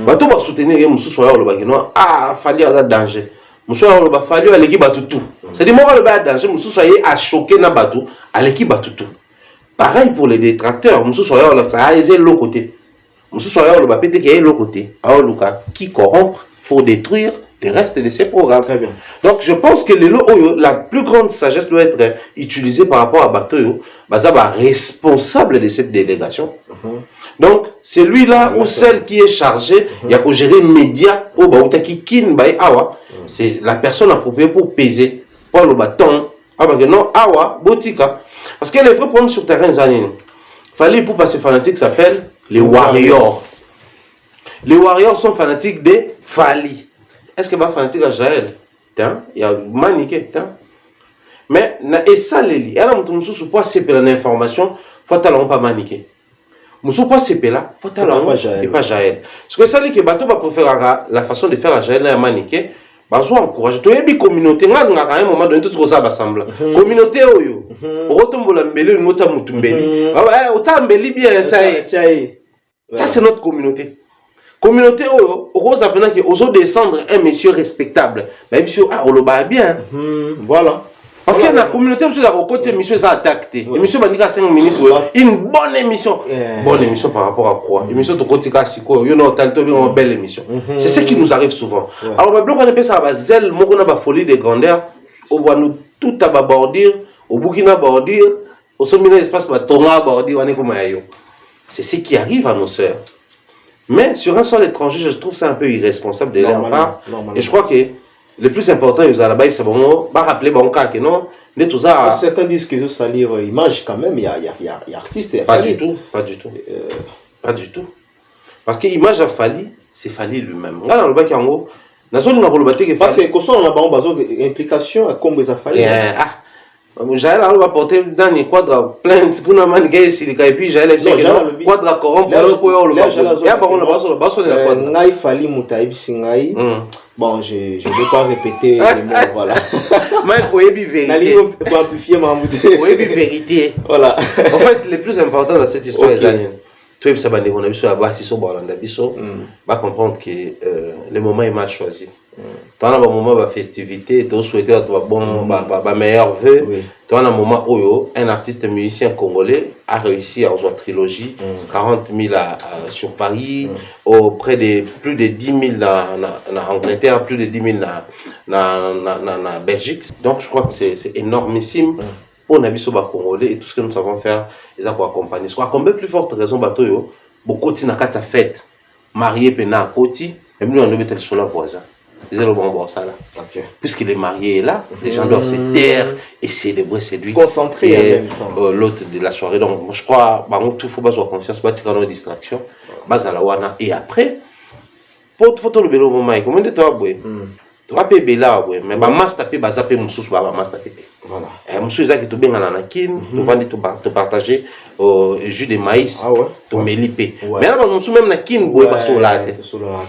Bato va soutenir, monsieur soit le bagino, ah, fallait avoir danger. Monsieur le ba fallait à l'équipe tout. C'est-à-dire, moi, le bas danger, monsieur soit à choquer na bateau, à l'équipe tout. Pareil pour les détracteurs, monsieur soit là, ça a aisé l'autre côté. Monsieur soit le ba pété qui est l'autre côté. Alors, Lucas, qui corrompre pour détruire le reste de ces programmes. Très bien. Donc, je pense que la plus grande sagesse doit être utilisée par rapport à Batoyo, Bazaba, responsable de cette délégation. Donc, c'est lui-là ou celle qui est chargée, il y a qu'au gérer médias, au Baoutaki Kin Baye Awa, c'est la personne appropriée pour peser, pour le bâton, non, Awa, Botika. Parce que les vrais problèmes sur terrain, il fallait pour passer fanatique s'appelle les Warriors. Les Warriors sont fanatiques des Fali. Est-ce que ma fanatique à Jaël? Il y a maniqué. Mais, et ça, les lits. Alors, on ne pas séparer l'information, faut pas maniquer. Moussou pas CP là, faut et pas Jaël. Parce que ça dit que bateau va préférer la façon de faire à Jaël là maniqué, bah soit encourager. Tu es bien communauté, on a un moment donné tout ça va sembler. Communauté oyo. Rotombo la mbeli le mota mutumbeli. Ah ouais, ota mbeli bien tsaï. Ça c'est notre communauté. Communauté oyo, rose apprenant que oso descendre un monsieur respectable. Mais monsieur ah on le bat bien. Voilà. Parce que la communauté, monsieur, la côté émission, ça attaque. Émission, va dire à 5 minutes, une bonne émission. Bonne émission par rapport à quoi? Émission de côté Kassiko, you know, t'as une belle émission. C'est ce qui nous arrive souvent. Alors, on appelle ça la zèle, on a la folie de grandeur, on va nous tout à bordir, au Burkina bordir, au sommet de l'espace, on va tourner à bordir, on est comme ailleurs. C'est ce qui arrive à nos sœurs. Mais sur un sol étranger, je trouve ça un peu irresponsable de leur part. Et je crois que le plus important, c'est que bon, rappeler bon cas que non, tout ça. Certains disent que ça livre image quand même, il y a artistes. Pas du tout. Pas du tout. Parce que l'image a fallu, c'est fallu lui-même. Là, dans le bac en haut, parce que quand on a une implication à combien ça fallu. J'allais là porter dans les quadres plainte pour nous manier si les cas et puis j'allais dire quadre corrompre pour le ngai fali mutaïb singai. Bon, je ne vais pas répéter les mots, voilà. Mais pour vérité. Pour amplifier ma vérité. Voilà. En fait, le plus important dans cette histoire est tu sais, on a vu sur la base, si on va comprendre que le moment est mal choisi. Tu as un moment de festivité, tu souhaites un meilleur vœu. Tu as un moment où un artiste musicien congolais a réussi à avoir trilogie, 40 000 sur Paris, auprès de plus de 10 000 en Angleterre, plus de 10 000 en Belgique. Donc je crois que c'est énormissime. Pour les Congolais et tout ce que nous savons faire, ils ont accompagné. Soit combien plus forte raison, beaucoup de fête, marié pena à côté, et nous on devait être sur la voisin. Ils ont le bon ça là. Ok. Puisqu'il est marié là, les gens doivent se taire et célébrer, c'est lui. Concentré en même temps. L'autre de la soirée. Donc, moi, je crois, tout faut pas avoir conscience, pas de distraction. Et après, pour photo le bélo, comment de toi, tu vas payer là, mais ma master paye, bah, ça paye mon sous, bah, master paye. Voilà. Et mon sous, c'est que tu bien en anakin, tu vas te partager jus de maïs, tu m'élipé. Mais là, mon sous, même nakin, boy, bah, sur la tête.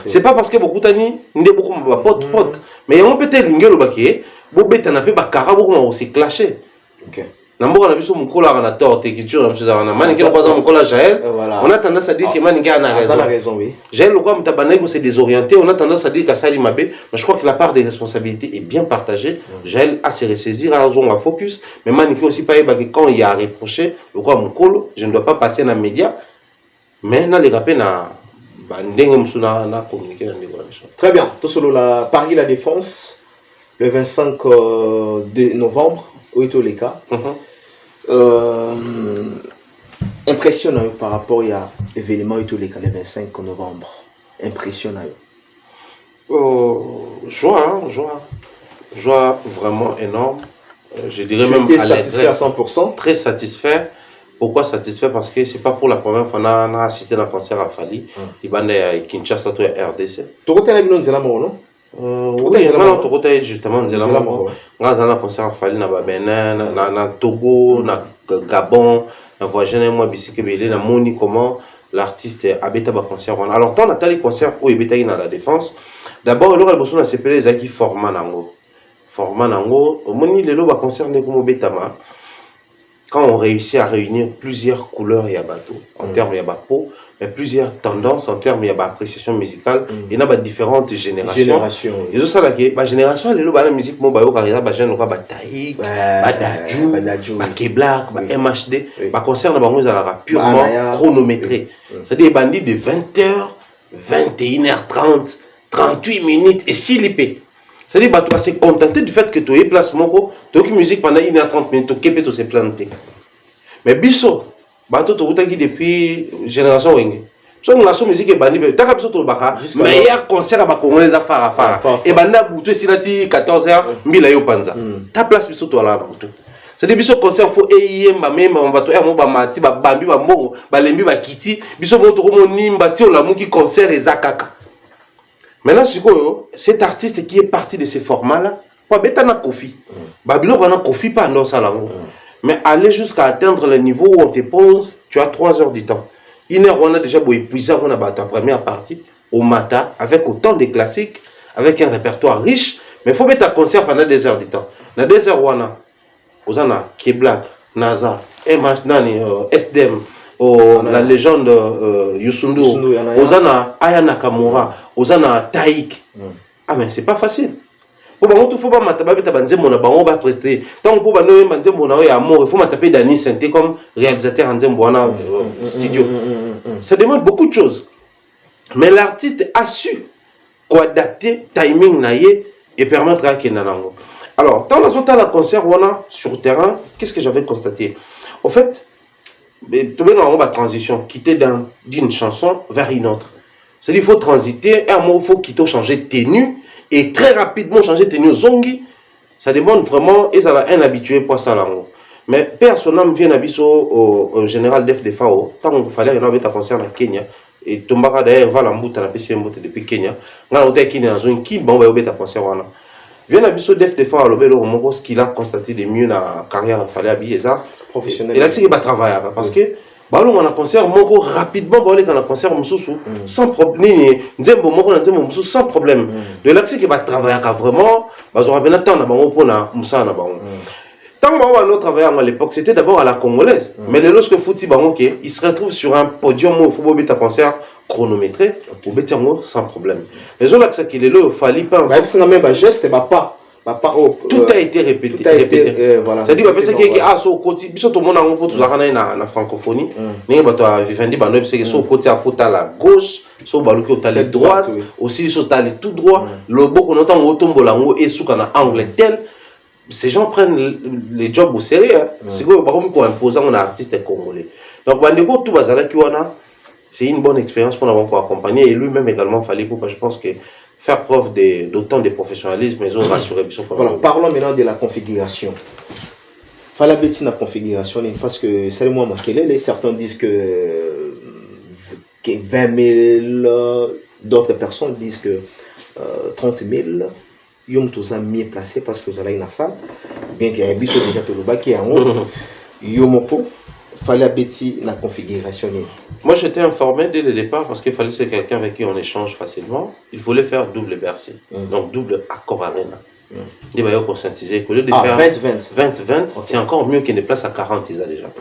C'est pas parce que beaucoup d'années, n'y a beaucoup de potes, mais on peut être l'ingé le baquet, beaucoup de temps, bah, cara, beaucoup aussi clashé. Ok. Nambo on a vu son mkola a tort et culture on a tendance à dire que Maninga a raison. Oui. Jaël le quoi Mtabanego s'est désorienté, on a tendance à dire qu'Assali Mabé, mais je crois que la part des responsabilités est bien partagée. Jaël a se ressaisir, à on va focus, mais Maninga aussi pas que quand il y a à reprocher, le quoi Mkolo, je ne dois pas passer dans les médias, mais dans les rappels na communiqué dans les relations. Très bien, tout solo la Paris la Défense le 25 de novembre, où est les cas. Impressionnant par rapport à l'événement et tous les cas le 25 novembre. Impressionnant. Joie vraiment énorme. Je dirais tu même étais satisfait à 100%. Très satisfait. Pourquoi satisfait? Parce que c'est pas pour la première fois qu'on a assisté à un concert à Fali. Il y a Kinshasa, il y a RDC. Tu as été non? Oui, justement, on a un concert à Fali, na Togo, na Gabon, na voisin moi bisiki belé na moni comment l'artiste abeta ba concert. Alors tant on a les concerts où ebeta na la Défense. D'abord le besoin de s'appeler zaki format nango. Format nango, moni lelo ba concert ne comme betama. Quand on réussit à réunir plusieurs couleurs et bateau en termes de peau, mais plusieurs tendances en termes d'appréciation musicale, il y en a différentes générations. Et tout ça là que génération les la musique mo ba yo carrière ba jeune ba taïk, ba dadju, ba K-Black, ba MHD, ba concert na bango za purement chronométré. C'est-à-dire bandits de 20h, 21h30, 38 minutes et s'il c'est-à-dire que tu vas se contenter du fait que tu aies place moko, tu as une musique pendant 1h30 minutes, tu peux se planter. Mais biso, tu as depuis génération wenge. So la musique est bandit, tu as besoin de baka, meilleur concert à Congolais à Fara. Et banda boutou si lati 14h, mila yo panza. Ta place biso to là boutou. C'est-à-dire biso concert faut eyemba memba on va to mo ba mati ba bambi ba mbongo, ba lembi ba kiti, biso mo to mo nimba ti o la muki concert ezakaka. Maintenant, cet artiste qui est parti de ce format-là, Babetana Kofi. Babylone a Kofi pas dans ça là. Mais aller jusqu'à atteindre le niveau où on te pose, tu as 3 heures du temps. 1 heure, on a déjà épuisé on a battu la première partie au matin avec autant de classiques, avec un répertoire riche. Mais il faut mettre un concert pendant 2 heures du temps. Dans 2 heures, on a K-Black, NASA, SDM. La légende Yusundu, Ozana Aya Nakamura, Ozana Taïk. Ah mais c'est pas facile. Pour moi, il faut pas m'attaquer à Banzé Mona, on va prester. Tant que pour Banzé Mona et Amour, il faut m'attaquer Dani Santé comme réalisateur en Zembouana studio. Ça demande beaucoup de choses. Mais l'artiste a su adapter timing naïe et permettre à Kenanango. Alors, dans la zone de la concert, on a sur le terrain, qu'est-ce que j'avais constaté? En fait, tu veux une transition, quitter d'une chanson vers une autre. C'est-à-dire qu'il faut transiter, et à un moment il faut quitter, changer de tenue, et très rapidement changer de tenue au zongi. Ça demande vraiment, et ça a un habitué pour ça là. Mais personnellement, vient au général Def de Fao, tant qu'il fallait qu'il y ait un concert à Kenya, et Tombaka d'ailleurs va l'embouter, depuis Kenya, on a été à Kenya dans une qui va un concert. Vient à Bisso Def de Fao, ce qu'il a constaté de mieux dans la carrière, il fallait habiller ça. Professionnel. Et là, c'est qu'il va travailler parce que on a concert mongo rapidement on a concert sans problème sans problème de là c'est qu'il va travailler vraiment on aura bien temps pour na musa na bango tant on a travaillé à l'époque c'était d'abord à la congolaise mais lorsque fouti bango il se retrouve sur un podium où il faut un concert chronométré pour betango sans problème les autres là c'est qu'il est là il fallait pas c'est même geste et pas tout a été répété. Voilà. C'est-à-dire que so côté biso to mona ngo to zakana na francophonie ninga bato a vivandi bando parce que so côté a faute à la gauche so baluki au tali droite aussi so tali tout droit le boko nota ngo tombola ngo esuka na angle tel ces gens prennent les jobs au sérieux c'est que ba ko imposer un artiste congolais donc bandeko tout bazala ki wana c'est une bonne expérience pour avoir accompagné et lui-même également fallait pour je pense que faire preuve d'autant de professionnalisme, ils ont rassuré. Voilà, parlons maintenant de la configuration. Fala bêtise la configuration, parce que c'est moi certains disent que 20 000, d'autres personnes disent que 30 000. Ils sont mieux placés parce que vous allez dans la salle, bien qu'il y ait déjà tout le bas qui est en haut. Il fallait bêtise la configuration. Moi, j'étais informé dès le départ parce qu'il fallait que c'est quelqu'un avec qui on échange facilement. Il voulait faire double Bercy, donc double accord arena. Il va y conscientiser que le de faire 20-20, c'est encore mieux qu'il ne place à 40 déjà.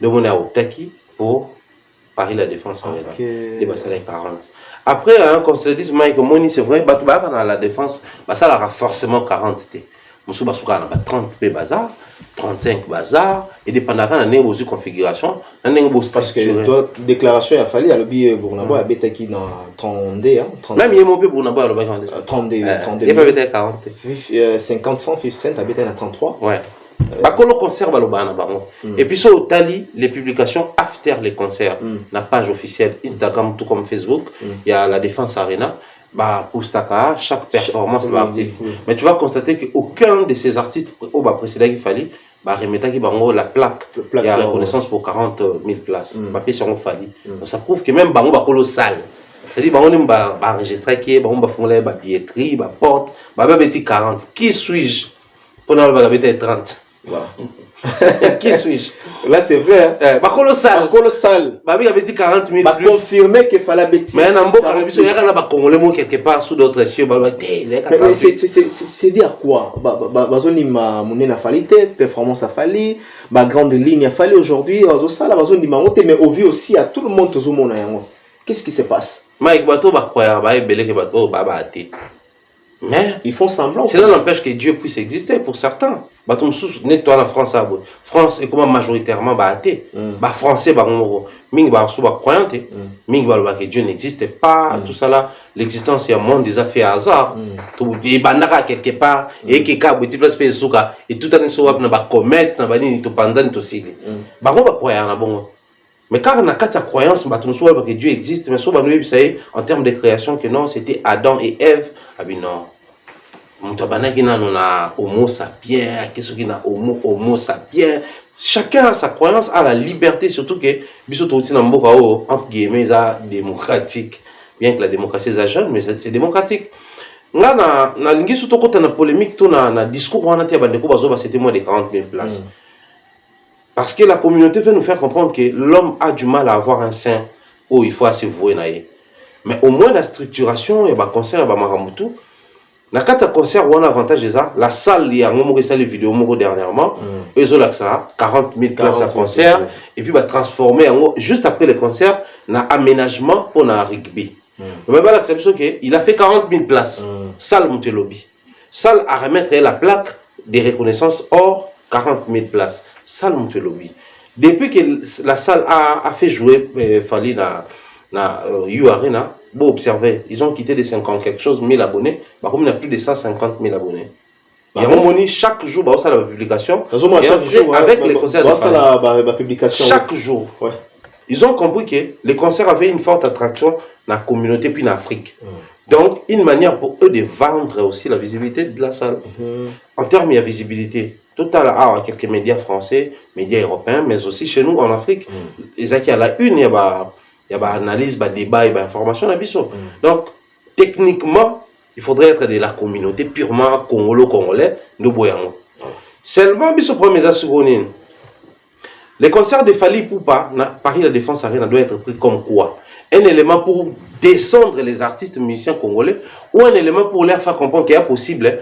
Donc on est au Taki pour Paris la Défense Arena. Il va s'aller à 40. Après, quand on se dit Mike Moni, c'est vrai, dans la défense, ça aura forcément 40. Moussou Basouka a 30 P bazar, 35 bazar, et dépendant de la configuration, parce que la déclaration a fallu à l'objet Bournabo a bêté qui dans 30 D. Même il y a mon peu Bournabo à l'objet 30 D. Il peut être 40. 50 cents, 50 cents a bêté à 33. Ouais. Bakolo conserve et puis sur Tali, les publications after les concerts, la page officielle Instagram tout comme Facebook, il y a la Défense Arena. Pour chaque performance de l'artiste. Mais tu vas constater qu'aucun de ces artistes au précédent il fallait remettre la plaque et la reconnaissance pour 40 000 places. Donc ça prouve que même Bango colossal. C'est-à-dire qu'on va enregistrer qui est, on va faire la billetterie, la porte, on va mettre 40. Qui suis-je pour nous mettre 30? Voilà. Qui suis-je? Là c'est vrai. Colossal. Colossal. Il y a 40 000 plus. Confirmer qu'il fallait bêtise. Mais il y a un Congolais quelque part sous d'autres cieux. C'est dire quoi? Bazoni ma monnaie a fallu, performance a fallu, grande ligne a fallu aujourd'hui. Bazoni ma monte, mais au vu aussi à tout le monde tout le monde. Qu'est-ce qui se passe? Mike Bato va croire que Bato va mais ils font semblant. Cela n'empêche que Dieu puisse exister pour certains. Nettoie la France. France est comment majoritairement athée. Français, Ming croyant que Dieu n'existe pas. Tout ça là, l'existence est un monde des affaires hasard. Et bandara quelque part et qui a petit place et tout un soit na ba comète na ba ni to panzani to sili. Croyant na bon. Mais quand on a quatre croyances, que Dieu existe, mais souvent en termes de création que non, c'était Adam et Ève. Ah bien non. On a Homo sapiens, qu'est-ce qu'il a Homo sapiens. Chacun a sa croyance, a la liberté, surtout que bisoto aussi dans beaucoup entre guillemets démocratique. Bien que la démocratie est jeune, mais c'est démocratique. Là, na lingi surtout quand on a polémique, tout na discours on a été bandeko bazoba c'était moins de 40 000 places. Parce que la communauté veut nous faire comprendre que l'homme a du mal à avoir un sein où il faut assez vouer naïe. Mais au moins la structuration et concert et maramutu. Na kata concert on a avantage déjà la salle il y a un salle vidéo dernièrement ils ont l'accès 40 000 places à concert et puis transformer juste après le concert na aménagement pour na rugby. Mais l'exception que il a fait 40 000 places salle Montelobi. Salle à remettre la plaque de reconnaissance hors 40 000 places. Salle Montelobi. Depuis que la salle a fait jouer Fali na U Arena, bon observer, ils ont quitté des 50 quelque chose 1000 abonnés, comme il y a plus de 150 000 abonnés. Il y a un moment chaque jour, ça la publication. Chaque jour, avec les concerts de la publication. Chaque jour. Ouais. Ils ont compris que les concerts avaient une forte attraction dans la communauté puis en Afrique. Donc, une manière pour eux de vendre aussi la visibilité de la salle. En termes de visibilité, tout à l'heure, quelques médias français, médias européens, mais aussi chez nous en Afrique, ils ont à la une, il y a une analyse, un débat, une information. Donc, techniquement, il faudrait être de la communauté purement congolais, nous boyons. Seulement, biso premier assuronine. Les concerts de Fali Poupa, Paris la Défense Arena doit être pris comme quoi? Un élément pour descendre les artistes musiciens congolais ou un élément pour leur faire comprendre qu'il est possible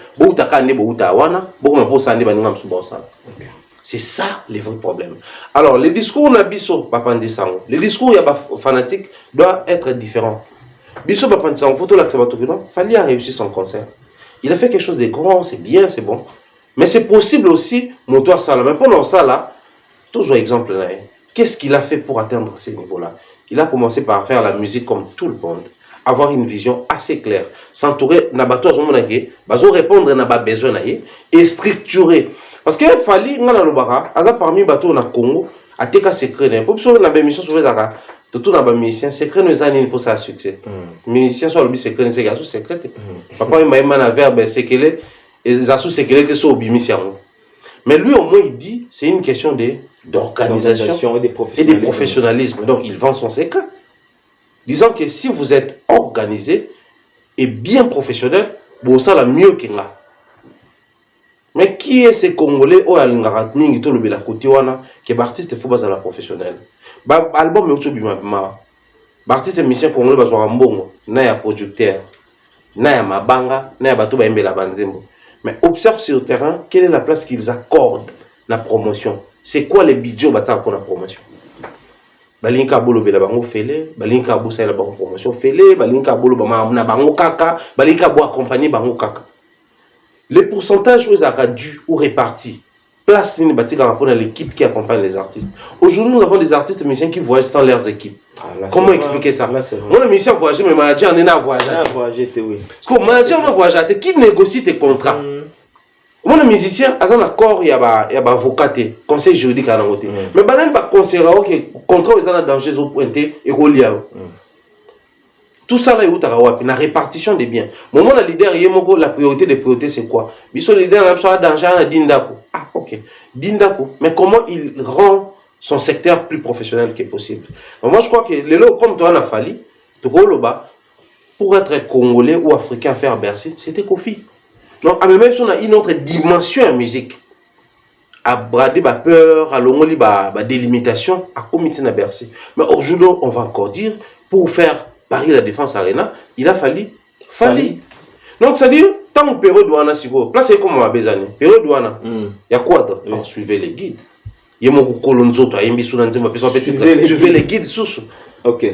c'est ça le vrai problème. Alors les discours les discours fanatiques doivent être différents. Biso Papandisango photo là Fali a réussi son concert. Il a fait quelque chose de grand, c'est bien, c'est bon. Mais c'est possible aussi moto ça là. Mais pendant ça là, toujours exemple là. Qu'est-ce qu'il a fait pour atteindre ces niveaux-là? Il a commencé par faire la musique comme tout le monde, avoir une vision assez claire, s'entourer nabato répondre à nos besoins et structurer. Parce qu'il fallait ngana lobara, parmi bateau na Congo, a teka secret. Pour que la émission sur les Tout na ba musicien secret nous a pour ça succès. Musicien soit le secret c'est gars secret. Papa il m'a un verbe c'est que les assos secret sont obimisian. Mais lui au moins il dit c'est une question d'organisation et de professionnalisme. Donc il vend son secret. Disons que si vous êtes organisé et bien professionnel, vous ça la mieux que là. Mais qui est ce Congolais au alingara mingi to lobela côté wana que l'artiste faut baza la professionnel. Ba album e uto bima. L'artiste musicien congolais bazwa mbongo na ya producteur, na ya mabanga, na ya bato ba embela banzembo. Mais observe sur le terrain quelle est la place qu'ils accordent la promotion. C'est quoi les budgets bata pour la promotion? Balinka bolo bela bango fele, balinka bosa la bango promotion fele, balinka bolo ba na bango kaka, balinka bo accompagner bango kaka. Les pourcentages où ils ont dû ou répartis, place une bâtie par rapport à l'équipe qui accompagne les artistes. Aujourd'hui, nous avons des artistes musiciens qui voyagent sans leurs équipes. Comment expliquer ça? Moi, le musicien voyage, mais le manager en est à voyager. Parce que le manager en voyage, qui négocie tes contrats? Moi, le musicien, à un accord, il y a un avocat, conseil juridique à l'envoter. Mais il y a un conseiller qui est contrat, ils sont en danger, ils ont pointé et relié. Tout ça là, il y a une répartition des biens. Moment le leader, la priorité des priorités, c'est quoi? Le leader, il a danger à Dindako. Ah, ok. Dindako. Mais comment il rend son secteur plus professionnel que possible? Donc, moi, je crois que les lots, comme toi, on a fallu, pour être congolais ou africain faire Bercy, c'était Kofi. Donc, même si on a une autre dimension en musique, à brader ma peur, à l'ongoli, ma délimitation, à comité à Bercy. Mais aujourd'hui, on va encore dire, pour faire Paris la Défense Arena, il a fallu. Donc, c'est-à-dire, tant que période douana, si vous placez comme ma bézane, période douana, il y a quoi? On suivait les guides. Il y a mon colonzo, il y a suivez les guides sous. Ok.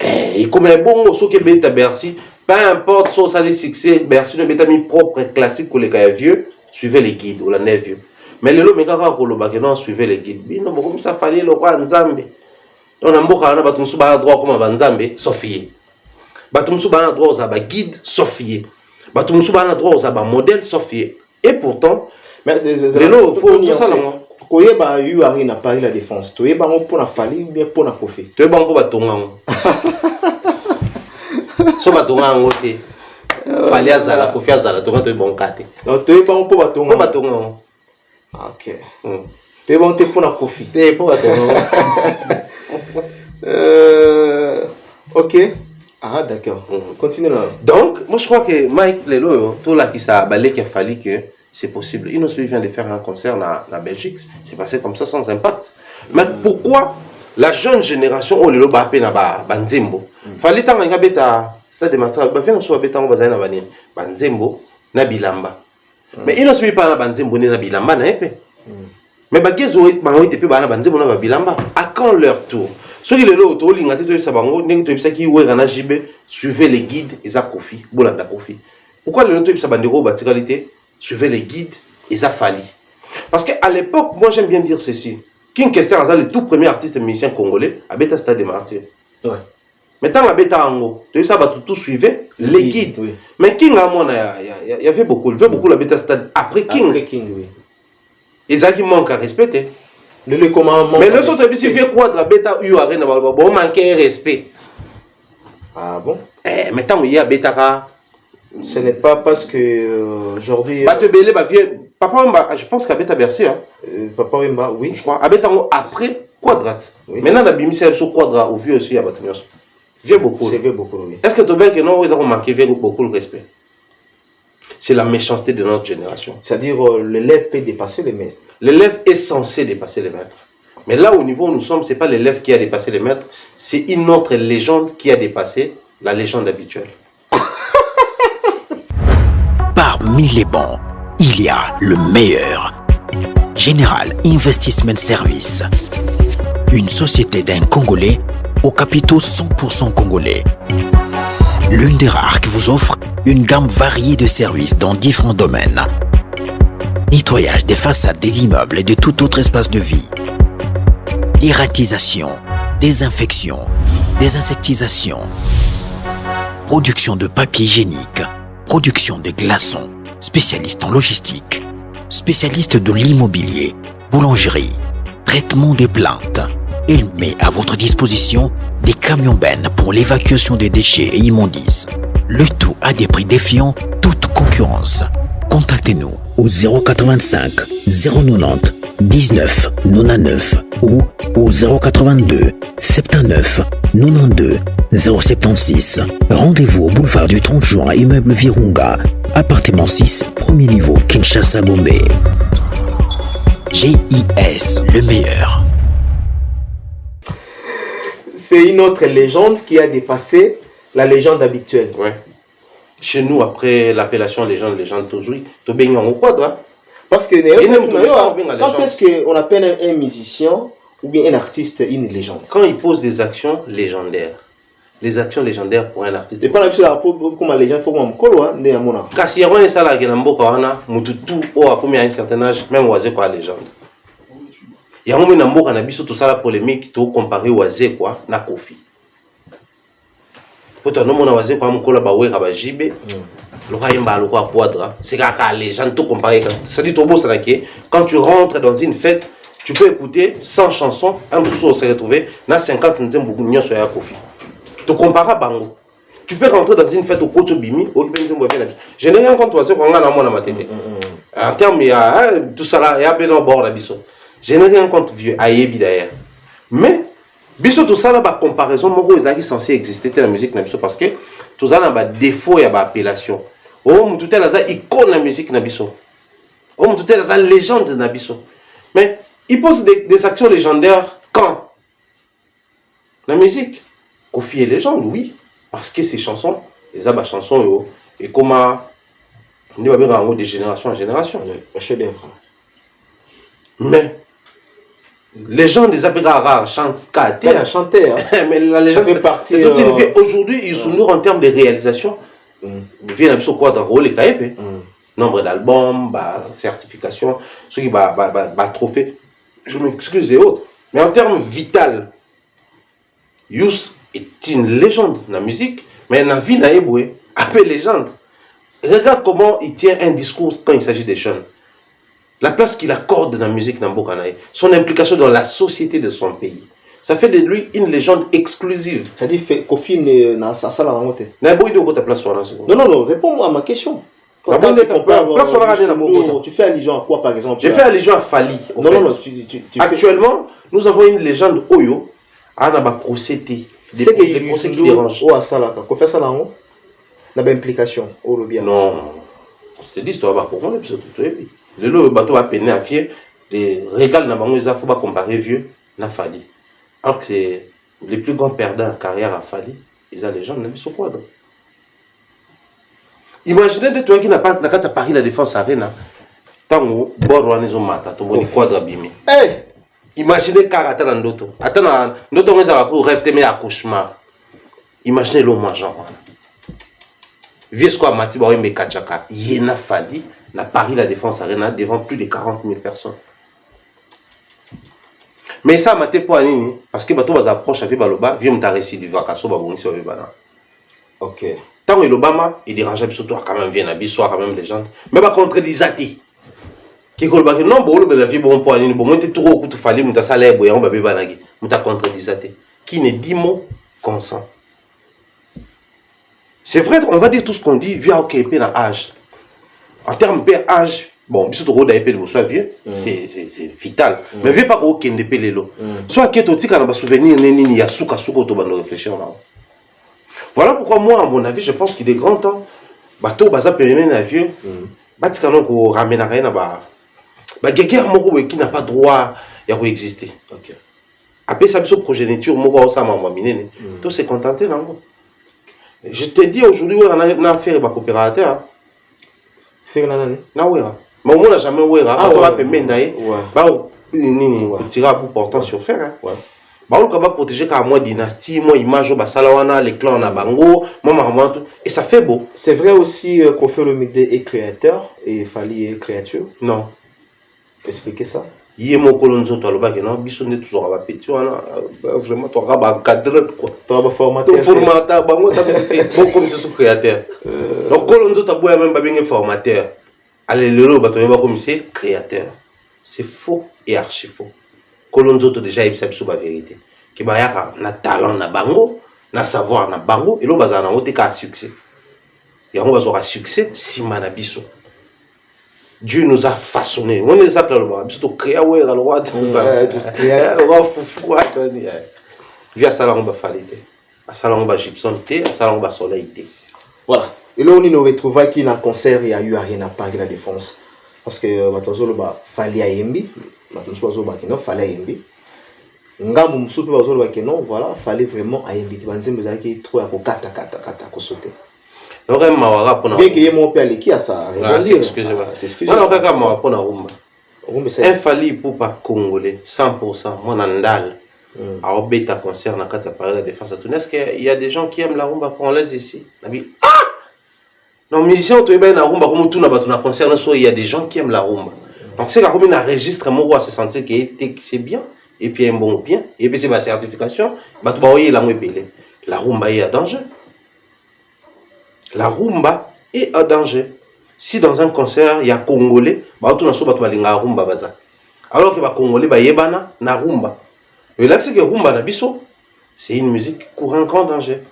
Et comme un bon mot, qui est à Bercy, peu importe si ça a des succès, Bercy ne met pas mis propre classique pour les cas vieux, suivez les guides ou la nez vieux. Mais les lots, mais quand on suivait les guides, non, comme ça fallait le roi Nzambe. On a beaucoup de gens qui ont droit comme Banzambe, Sophie. Batumsu a droit à guide, Sophie. Batumsu a droit à modèle, Sophie. Et pourtant, les lots, il faut tout ça. Quand il y a eu à Paris la Défense, tu es bon pour la Fali ou bien pour la Kofi? Tu es bon pour la Tonga. Si tu es bon pour la Fali Azala, Kofi Azala, tu es bon kate. Donc tu es bon pour la Tonga. Pour la Tonga. Ok. Tu es bon pour la Kofi. Tu es bon pour la Tonga. Ok. Ah, d'accord. Continue là. Donc, moi je crois que Mike Lelo, tout là qui s'est balé qu'il a fallu que c'est possible. Inospi vient de faire un concert en Belgique. C'est passé comme ça sans impact. Mais pourquoi la jeune génération, oh, Lelo, Bappé, Banzembo, fallait tant qu'il y a bêta, c'est des massacres, il faut que bêta, on va dire, Banzembo, Nabilamba. Mais Inospi pas Banzembo, Nabilamba, mais Bagezo, Bangoï, depuis Banzembo, Nabilamba. À quand leur tour? Ceux qui suivez les guides et ça Kofi, Bolanda Kofi. Pourquoi les gens suivez les guides et ça Fali? Parce qu'à l'époque, moi j'aime bien dire ceci. King Kester est le tout premier artiste musicien congolais à Beta Stade des Martyrs. Ouais. Mais tant à Beta Ango, tout suivait les guides. Oui. Mais King il y avait beaucoup la Beta Stade après King. Après King, oui. Et ça qui manque à respecter. Mais le commandement. Mais le son service fait quoi de bêta u arena bon manquer respect. Ah bon? Mais tant il y a bêta. Ce n'est pas parce que aujourd'hui. Bah te belé bah vieux papa je pense qu'à bêta Bercy hein. Papa Wemba oui. Je crois à bêta après quadrate. Oui. Maintenant la bimisel sur quadrat au vieux aussi à Batunios. C'est beaucoup. C'est beaucoup oui. Est-ce que tu veux que non ils ont manqué beaucoup le respect? C'est la méchanceté de notre génération. C'est-à-dire l'élève peut dépasser les maîtres. L'élève est censé dépasser les maîtres. Mais là, au niveau où nous sommes, ce n'est pas l'élève qui a dépassé les maîtres, c'est une autre légende qui a dépassé la légende habituelle. Parmi les bons, il y a le meilleur. Général Investment Service. Une société d'un Congolais aux capitaux 100% congolais. L'une des rares qui vous offre une gamme variée de services dans différents domaines. Nettoyage des façades des immeubles et de tout autre espace de vie. Irratisation, désinfection, désinsectisation. Production de papier hygiénique, production de glaçons, spécialiste en logistique, spécialiste de l'immobilier, boulangerie, traitement des plaintes, Il met à votre disposition des camions bennes pour l'évacuation des déchets et immondices. Le tout à des prix défiant toute concurrence. Contactez-nous au 085 090 19 99 ou au 082 79 92 076. Rendez-vous au boulevard du 30 juin, immeuble Virunga, appartement 6, premier niveau, Kinshasa, Gombe. GIS, le meilleur. C'est une autre légende qui a dépassé la légende habituelle. Ouais. Chez nous, après l'appellation légende aujourd'hui, tu baignes en quadra. Parce que quand est-ce qu'on appelle un musicien ou bien un artiste une légende? Quand il pose des actions légendaires. Les actions légendaires pour un artiste. C'est pas la chose comme les gens font comme Kolo, né à Mona. Car si on est ça là, il y a un beau corona, mututu, ou à combien à un certain âge, même oisé quoi légende. Il y a un moment où on a vu tout ça la polémique, tout comparé oisé quoi, na Kofi. Quand on a oisé quoi, mon colla baoué rabajibe. Le royaume le quoi quadra, c'est qu'à les gens tout comparé. Ça dit tout beau ça quand tu rentres dans une fête, tu peux écouter 100 chansons, un sous se retrouver, na 50 nous beaucoup de sur Kofi. Tu compares à Bango. Tu peux rentrer dans une fête au Koto Bimi, au je n'ai rien contre toi, c'est qu'on a dans ma tête. En termes, il y a tout ça là, il y a bien au bord la biso. Je n'ai rien contre vieux, aïebi d'ailleurs. Mais, biso tout ça là, la comparaison, mon gros, est censé exister dans la musique parce que tout ça là, défaut et appellation. Oh, tout est là, icône la musique nabiso. Oh, tout est là, légende nabiso. Mais, il pose des actions légendaires quand la musique. Kofi est légende, oui, parce que ces chansons, les abats chansons, et comment on dit de génération en génération. Mais les gens des abéras chantent chanter, mais la légende fait partie. Aujourd'hui, ils sont lourds en termes de réalisation. Ils viennent à quoi dans rôle et KEP. Nombre d'albums, certification, ceux qui trophée. Je m'excuse et autres. Mais en termes vital, Yous est une légende dans la musique, mais dans la vie, il y a une légende. Regarde comment il tient un discours quand il s'agit des jeunes. La place qu'il accorde dans la musique dans Bokanaï, son implication dans la société de son pays. Ça fait de lui une légende exclusive. Ça dit que Kofi n'a pas ça là. Non, réponds-moi à ma question. Tu fais allusion à quoi par exemple? Je fais allusion à Fali. Non, actuellement, nous avons une légende Oyo. On a procédé. C'est que les procès qui dérangent. Oh, ça là, qu'on fait ça là, on a une implication. Oh, le bien. Non, c'est dit, ça va pour moi, le bateau a peine à fier. Les régales n'a pas faut pas comparer vieux, n'a Fali. Alors que c'est les plus grands perdants de carrière à Fali, ils ont les gens, n'a pas quoi. Imaginez de toi qui n'a pas à Paris la défense arena. Tant que Borouanezo Mata, ton bon quadra bimi. Imaginez Karata dans d'autres. Attends, d'autres on va pour rêver mais à cauchemar. Imaginez l'homme genre. Vieux quoi Matiba Wembe Kachaka, Yena Fali, na Paris la défense arena devant plus de 40 000 personnes. Mais ça m'a été pour Anini parce que bateau va approche avec Baloba, vieux m'ta récidive à Kasso babonisi au Bana. OK. Tant que l'Obama, il dérangeait surtout quand même vient à Bissoir quand même les gens. Mais par contre disati. Qui colba non bon la vie bon pour Anini bon moi t'es trop coup fallait m'ta salaire boya on va bébé banagi. M'ta contre disati. Qui ne dit mot consent. C'est vrai, on va dire tout ce qu'on dit via OKP dans l'âge. En termes de âge, bon, surtout que vous soit vieux, c'est vital. Mais vieux pas aucun de pélélo. Soit que tu as un souvenir, il y a souka souka tu vas réfléchir là. Voilà pourquoi moi, à mon avis, je pense qu'il est grand temps. Bateau baza périmène à vieux. Batika non ko ramène à rien à ba. Ba guerre moko qui n'a pas droit à coexister. OK. Après ça biso progéniture moko ça m'a miné. Tout s'est contenté là. Je te dis aujourd'hui, on a affaire avec un coopérateur. Faire l'année. Non, oui. Mais au moins, on n'a jamais eu. On va permettre d'aller. On tire à bout portant sur fer. On va protéger quand moi dynastie, moi image, les clans en bango, moi et ça fait beau. C'est vrai aussi qu'on fait le midi est créateur et Fali est créature. Non. Expliquez ça. Il y a mon colonzo toi le bac non bisonné toujours à petit vraiment toi rabat cadre quoi toi formateur bango ta bon comme c'est créateur donc colonzo ta boya même pas bien formateur allez le bateau va comme c'est créateur c'est faux et archi faux kolonzoto déjà yebisa biso ba vérité ke bayaka na talent na bango na savoir na bango et lo bazala nango te ka succès yango bazwaka succès sima na biso. Dieu nous a façonné. On est appelé le biso to créa ouais le roi tout ça le roi foufou via salon ba falité salon ba gypsum té salon ba soleil té. Voilà. Et là on y nous retrouve qui na concert il y a eu à rien à Paris la Défense parce que batozolo ba fali ayembi batozolo ba kino fali ayembi ngambu musupe bazolo ba kino voilà fallait vraiment ayembi banzembe za ki trop ya ko kata ko sauter. Donc mawara pona bien que yemo pe aleki à ça excusez-moi on a kaka mawa pona rumba un fali pour pas congolais 100% mon andal a obéta concert na kata Paris la Défense tout est-ce qu'il y a des gens qui aiment la rumba qu'on laisse ici nabi non musicien to eba na rumba comme tout na batu na concert so il y a des gens qui aiment la rumba donc c'est comme un registre mo wa se sentir que c'est bien et puis un bon bien et puis c'est ma certification batu ba oyer la mo belé la rumba est à danger. La rumba est en danger. Si dans un concert, il y a Congolais, bah tout naso batu balinga rumba baza. Alors que ba Congolais ba yebana na rumba. Mais là c'est que rumba na biso, c'est une musique courant en danger.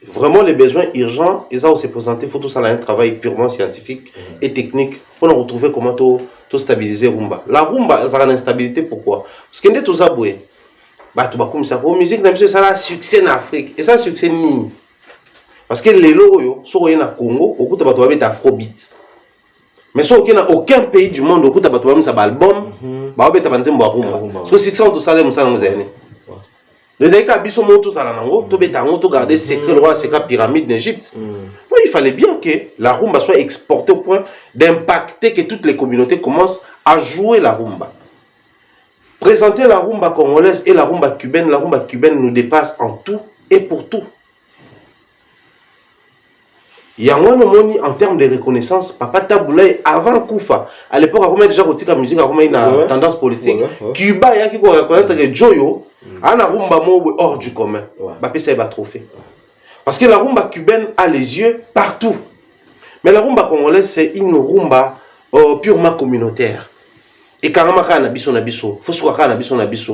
Vraiment les besoins urgents, ils ont se présenter, faut tout ça là un travail purement scientifique et technique pour nous retrouver comment tout stabiliser rumba. La rumba ça a une instabilité pourquoi? Parce que tout ça boué. Bah tout ba comme ça pour musique na biso ça a succès en Afrique et ça succès ni. Parce que les loyo, si on est au Congo, on peut avoir afrobeat. Mais si on est dans aucun pays du monde, on peut avoir un album, on peut avoir un rumba. Parce que c'est ça, on ça les années. Les Aïka biso monto ça là nango, to betango to garder secret le roi secret pyramide d'Égypte. Oui, il fallait bien que la rumba soit exportée au point d'impacter que toutes les communautés commencent à jouer la rumba. Présenter la rumba congolaise et la rumba cubaine nous dépasse en tout et pour tout. Il y a un moni en termes de reconnaissance, Papa Taboulaye avant Koufa. À l'époque, on a déjà retiré la musique, on a une tendance politique. Cuba, il y a qui reconnaître que Joyo, a la rumba hors du commun. Bapé ça va trophée. Parce que la rumba cubaine a les yeux partout. Mais la rumba congolaise, c'est une rumba purement communautaire. Et carrément, faut se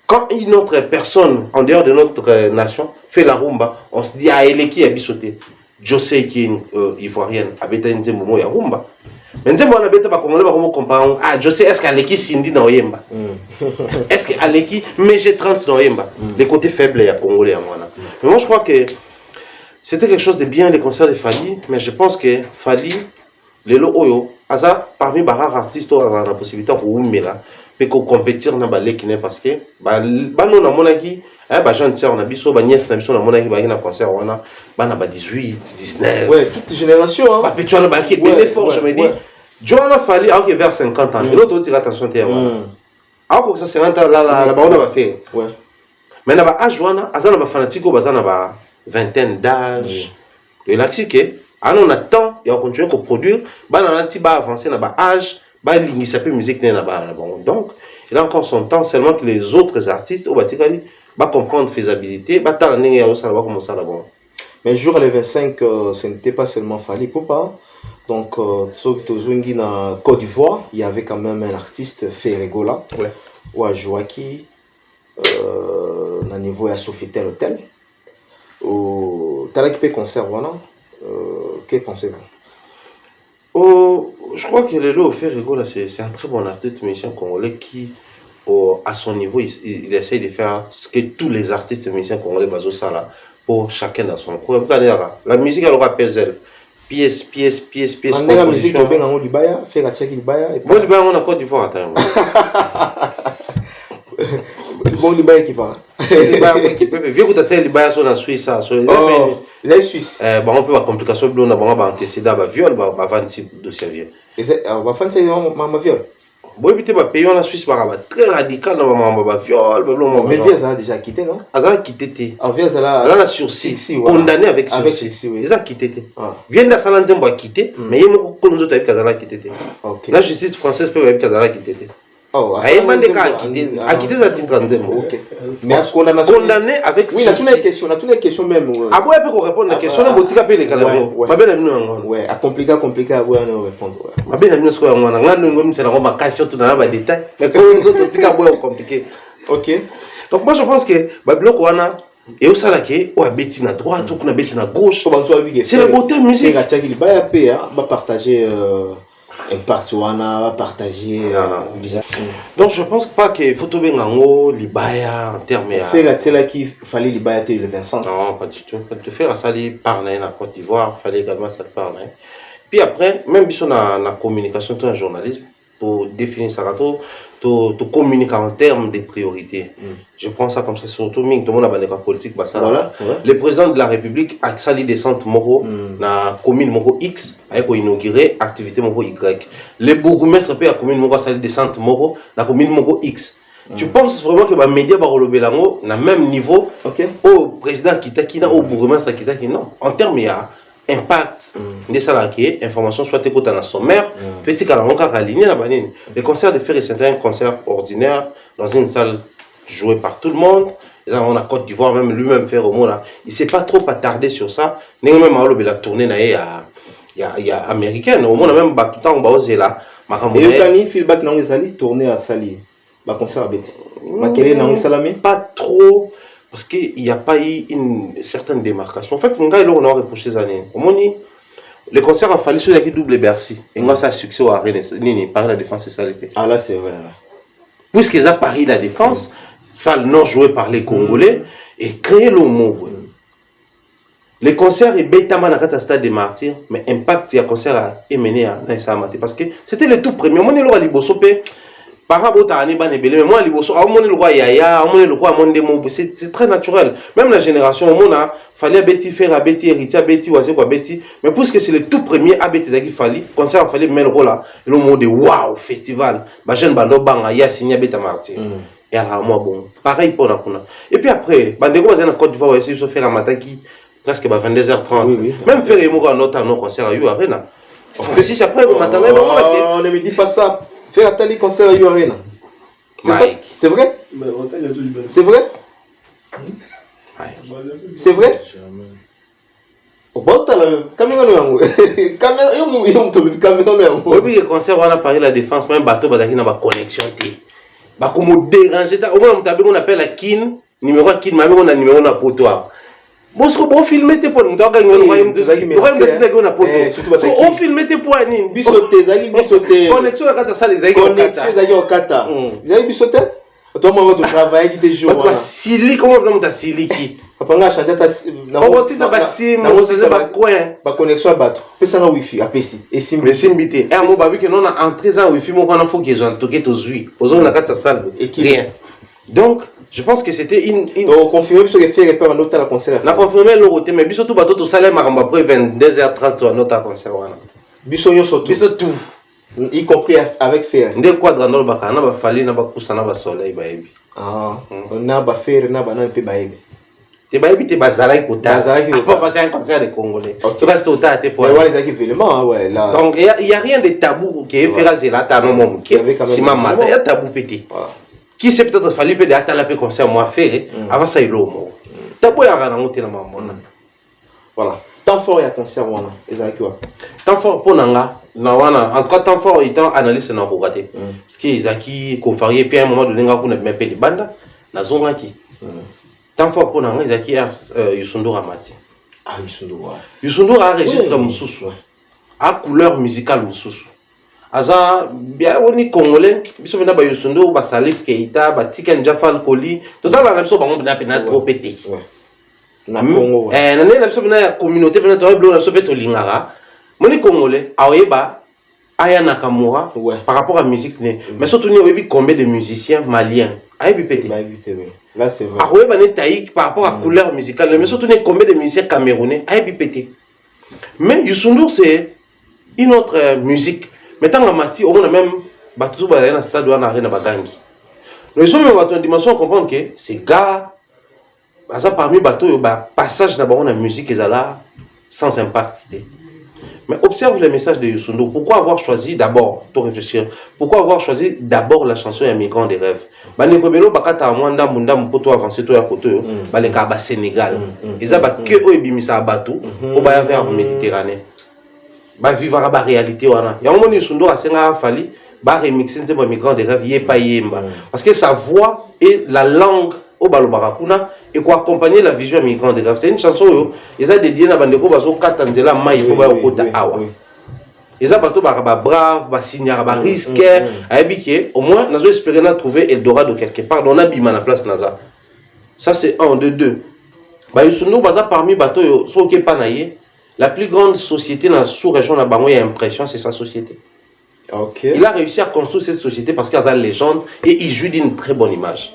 quand une autre personne en dehors de notre nation fait la rumba, on se dit ah elle est qui a bisoté. Je sais qui est ivoirienne, habite un momo ya rumba. Mais nzembo na beta ba congolais ba comme comparer ah je sais est-ce qu'elle est qui Cindy na Oyemba. Est-ce qu'elle est qui mais j'ai 30 na Oyemba. Les côtés faibles ya congolais en moi. Mais moi je crois que c'était quelque chose de bien les concerts de Fali, mais je pense que Fali les lo oyo asa parmi les rares artistes qui ont la possibilité pour umela mais qu'on compétir na balé qui n'est parce que ba non na monaki ba gens on a biso ba nièce na biso na monaki ba na concert wana ba na ba 18 19 ouais toute génération hein ba petit on ba qui est fort je me dis John a fallu alors que vers 50 ans et l'autre tire attention terre alors que ça 50 ans là ba on va faire ouais mais na ba âge wana azana ba fanatique ba zana ba vingtaine d'âge et là c'est que on attend et on continue à produire ba na ti ba avancer na ba âge ba lingisa peu musique na ba donc il a encore son temps seulement que les autres artistes au batikali ba comprendre faisabilité ba ta ndenge ya ça va commencer à bon. Mais jour le 25 ce n'était pas seulement Fally Ipupa donc sur tozungi na Côte d'Ivoire il y avait quand même un artiste Ferregola ouais ou à Joaki na niveau ya Sofitel Hotel au talaki concert wana que pensez-vous? Oh, je crois que Lelo Ferregola c'est un très bon artiste musicien congolais qui à son niveau il essaye de faire ce que tous les artistes musiciens congolais basent ça là pour chacun dans son coin. La musique elle aura pesé pièce la musique de Bengango Libaya fait la tchèque Libaya et bon Libaya on a Côte d'Ivoire attends bon Libaya qui parle c'est Libaya qui peut vieux que tu Libaya sur la Suisse ça sur les Suisses bon on peut avoir complication on a bon encaisser d'abord viol va vendre ce dossier vieux et c'est on va faire ça ma viol. Bon, il y a pays en Suisse très radical dans ma viol. Mais Viez a déjà quitté, non? Il a quitté. Ah, Viez a la sursis. Condamné avec sursis. Il a quitté. Vient de Salanzembo a quitté, mais il y a beaucoup de gens qui ont quitté. La justice française peut avoir quitté. Oh, a quitté sa titre en Zembo. Ok. Mais condamné avec oui, on a toutes les questions même. Ah bon, il peut répondre la question, on a les calabos. Ouais, à compliqué, à répondre. Ma bien amie, c'est la question, tout dans les détails. Mais quand on est compliqué. Ok. Donc moi je pense que Babylon Kouana et au Salake, ou à Betty à droite, ou à Betty à gauche. C'est la beauté musique. Il va partager impact va partager donc je pense pas que photo bengango libaya en termes faire la qui fallait libaya le Vincent. Non, pas du tout. Quand tu fais la salle parler en Côte d'Ivoire, fallait également ça parler. Puis après même si on a la communication tout un journalisme pour définir ça to communiquer en termes de priorités. Je prends ça comme ça, surtout tout le monde a une politique. Voilà. Le président de la République a sali des centres Moro, na commune Moro X, a inauguré activité Moro Y. Le bourgmestre peut à commune Moro sali des centres Moro, na commune Moro X. Tu penses vraiment que les médias vont relever na même niveau au président qui n'a au bourgmestre qui non. En termes, il y a impact des salariés, information soit écoutée dans sommaire, petit calendrier aligné la banine. Le concert de faire c'est un concert ordinaire dans une salle jouée par tout le monde. On a Côte d'Ivoire même lui-même faire au monde là. Il s'est pas trop attardé sur ça. Même la tournée il y a américaine. Au monde même tout le temps on va oser là. Et quand il feedback non Sali tourner à Sali, bah concert à Betty. Makele non Salami. Pas trop. Parce qu'il n'y a pas eu une certaine démarcation. En fait, on a reproché ces années. Le concert a fallu sur la double Bercy. Et on a un succès au Arène. Paris la défense et saleté. Ah là, c'est vrai. Puisqu'ils ont Paris la défense, salle non jouée par les Congolais, et créé le mot. Le concert est bêtement dans le stade des martyrs, mais impact, il y a concert à émener à Naïsamate. Parce que c'était le tout premier. On est là à Libosopé. Mais moi, c'est très naturel. Même la génération, on a fallait Betty faire à Betty, héritier à Betty, ou à quoi Betty. Mais puisque c'est le tout premier à Betty qu'il fallait, concert, il fallait mettre le rôle là. Le mot de waouh, festival. Ma jeune bando banga, il y a signé Betty Martin. Et alors, moi, bon, pareil pour la Kuna. Et puis après, Bandego va dans Côte d'Ivoire, essayer de faire un mataki presque 22h30. Même faire un autre concert à You Arena. Si après, on ne me dit pas ça. Faire Atali concert à You Arena. C'est ça? C'est vrai? C'est vrai? C'est vrai? Oui, le concert, on a parlé de la défense, même bateau, il y a une connexion. Comme déranger, on appelle la KIN, numéro KIN, mais on a numéro de potoir. Bon, on filme tes points, on filme tes points, connexion à la salle, connexion au Qatar. Toi, moi, tu travailles qui te joue. Sili, comment on a Sili qui? Papa, on a chanté ta. On aussi ça va sim, on aussi ça va coin. Ba connexion à bateau. Pesa na wifi, à PC. Et simbité. Et moi, babi que non a entré en wifi, moi, on a faut qu'ils ont toqué aux huit. Aux on a quatre salle. Et rien. Donc, je pense que c'était une. Donc, confirmé que faire repère un autre concert. On a confirmé le route, mais biso tout bateau tout salaire, maramba après 22h30 un autre concert. Biso yo surtout. Biso tout. Y compris avec fer. Ndé quadra no baka na ba fali na ba kusa na ba soleil ba yebi. Ah, na ba fer na ba na pe ba yebi. Te ba yebi te bazala kota. Bazala ki pas passer un concert de Congolais. Tu restes au tas te pour. Ouais, les événements ouais là. Donc il y a rien de tabou qui est faire là ta non mon qui si maman il y a tabou petit. Qui c'est peut-être fallu peut attendre la pe concert moi faire avant ça il lo mo. Tabou ya na ngote na maman. Voilà. Tant fort il y a concert wana ezaki wa. Tant fort pour nanga. Non, en tout cas, tant fort, il est analyste dans le côté. Parce qu'ils ont qui confarié, puis à un moment donné, on a même pas de bande, na zone qui. Tant fort pour nous, ils ont qui Youssou Amati. Ah, Youssou a enregistré Moussoussou. A couleur musicale Moussoussou. Aza, bien, on est Congolais, ils sont venus à Youssou, ba Salif Keita, ba Tiken Jafal Koli. Total, on a besoin de faire trop pété. Na Congo. On a besoin de la communauté, on a besoin de Lingara. Moni Congolais, Aoeba, Aya Nakamura, par rapport à la musique, mais surtout, il y a combien de musiciens maliens. Là, c'est vrai. Aoeba n'est taïque par rapport à la couleur musicale, mais surtout, il y a combien de musiciens camerounais. Mais Youssou c'est une autre musique. Mais tant que on a même battu dans un stade où on a rien à Bagangi. Nous sommes en dimension à comprendre que ces gars, parmi les bateaux, passage d'abord la musique, ils sont là sans impact. Mais observe les messages de Youssou N'Dour. Pourquoi avoir choisi d'abord, pour réfléchir, pourquoi avoir choisi d'abord la chanson « Migrant des rêves » Baneko Belo bakata mwanda munda mpoto avancer to ya koto baleka ba Sénégal. Eza ba ke o ebimisa bato o ba vers Méditerranée. Ba vivre ba réalité wana. Ya moni Youssou N'Dour asenga fali ba remixer nze ba Migrant des rêves yepa yemba parce que sa voix et la langue au balobaka kuna et quoi accompagner la vision Migrant des rêves. C'est une chanson yo eza dédiée na bandeko bazo katanzela mai po ba okota awa. Eza bato ba brave, ba signara, ba risquer, abiké au moins nazo espérer na trouver Eldorado quelque part dans na bima na place naza. Ça c'est un de deux. Ba Youssou N'Dour baza parmi bato yo so ke panaye, la plus grande société dans la sous-région na bango ya impression c'est sa société. Okay. Il a réussi à construire cette société parce qu'il a une légende et il joue d'une très bonne image.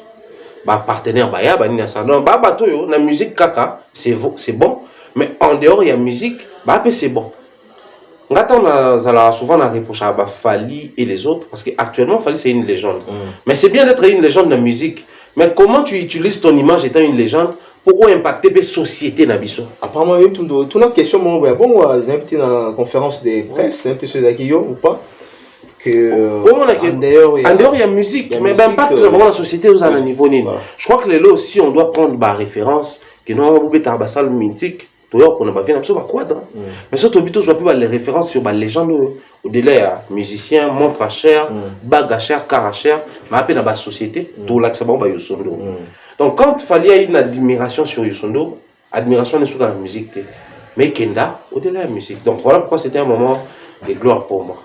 Bah partenaire bah ya bah ni ça non bah bato yo la musique kaka c'est bon mais en dehors il y a musique bah c'est bon. Ngata on a souvent la reproche à Fally et les autres parce que actuellement Fally c'est une légende. Mais c'est bien d'être une légende de la musique. Mais comment tu utilises ton image étant une légende pour impacter la société nabiso? Apparemment il y a toute une question bon j'ai invité dans la conférence de presse c'est un peu ou pas? En dehors il y a musique, mais l'impact c'est vraiment la société aux un niveau nul. Je crois que les lots aussi on doit prendre ma référence que nous avons oublié Tarbasal mythique, d'ailleurs qu'on a pas vu un peu quadre. Mais surtout je vois plus les références sur les légendes au-delà musicien, montre à cher, bague à cher, car à cher, mais après dans la société, tout là que ça va Youssou N'Dour. Donc quand il fallait une admiration sur Youssou N'Dour, admiration n'est sur la musique, mais Kenda au-delà de la musique. Donc voilà pourquoi c'était un moment de gloire pour moi.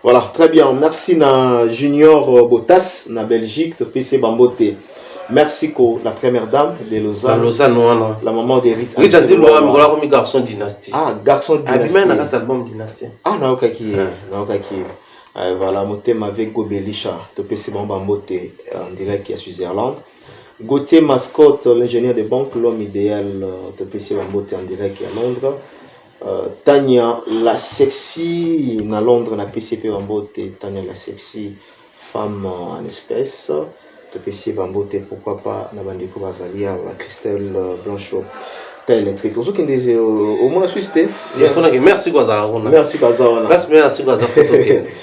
Voilà, très bien. Merci na Junior Botas, na Belgique, de PC Bambote. Merci la première dame de Lausanne. Lausanne, la maman de Ritz. Oui, j'ai dit le garçon dynastie. Ah, garçon dynastie. Ah, même album dynastie. Ah, naoka qui. Voilà, mon thème avec Gobelisha, de PC Bambote, en direct qui est sur Irlande. Gauthier Mascotte, l'ingénieur de banque, l'homme idéal, de PC Bambote, en direct qui est à Londres. Tania la sexy na Londres na PCP Bambote. Tania la sexy femme en espèce de PCP Bambote, pourquoi pas na bandeko bazalia Christelle Blanchot tel électrique aussi qui au monde Suisse merci Gazara merci Gazara merci Gazara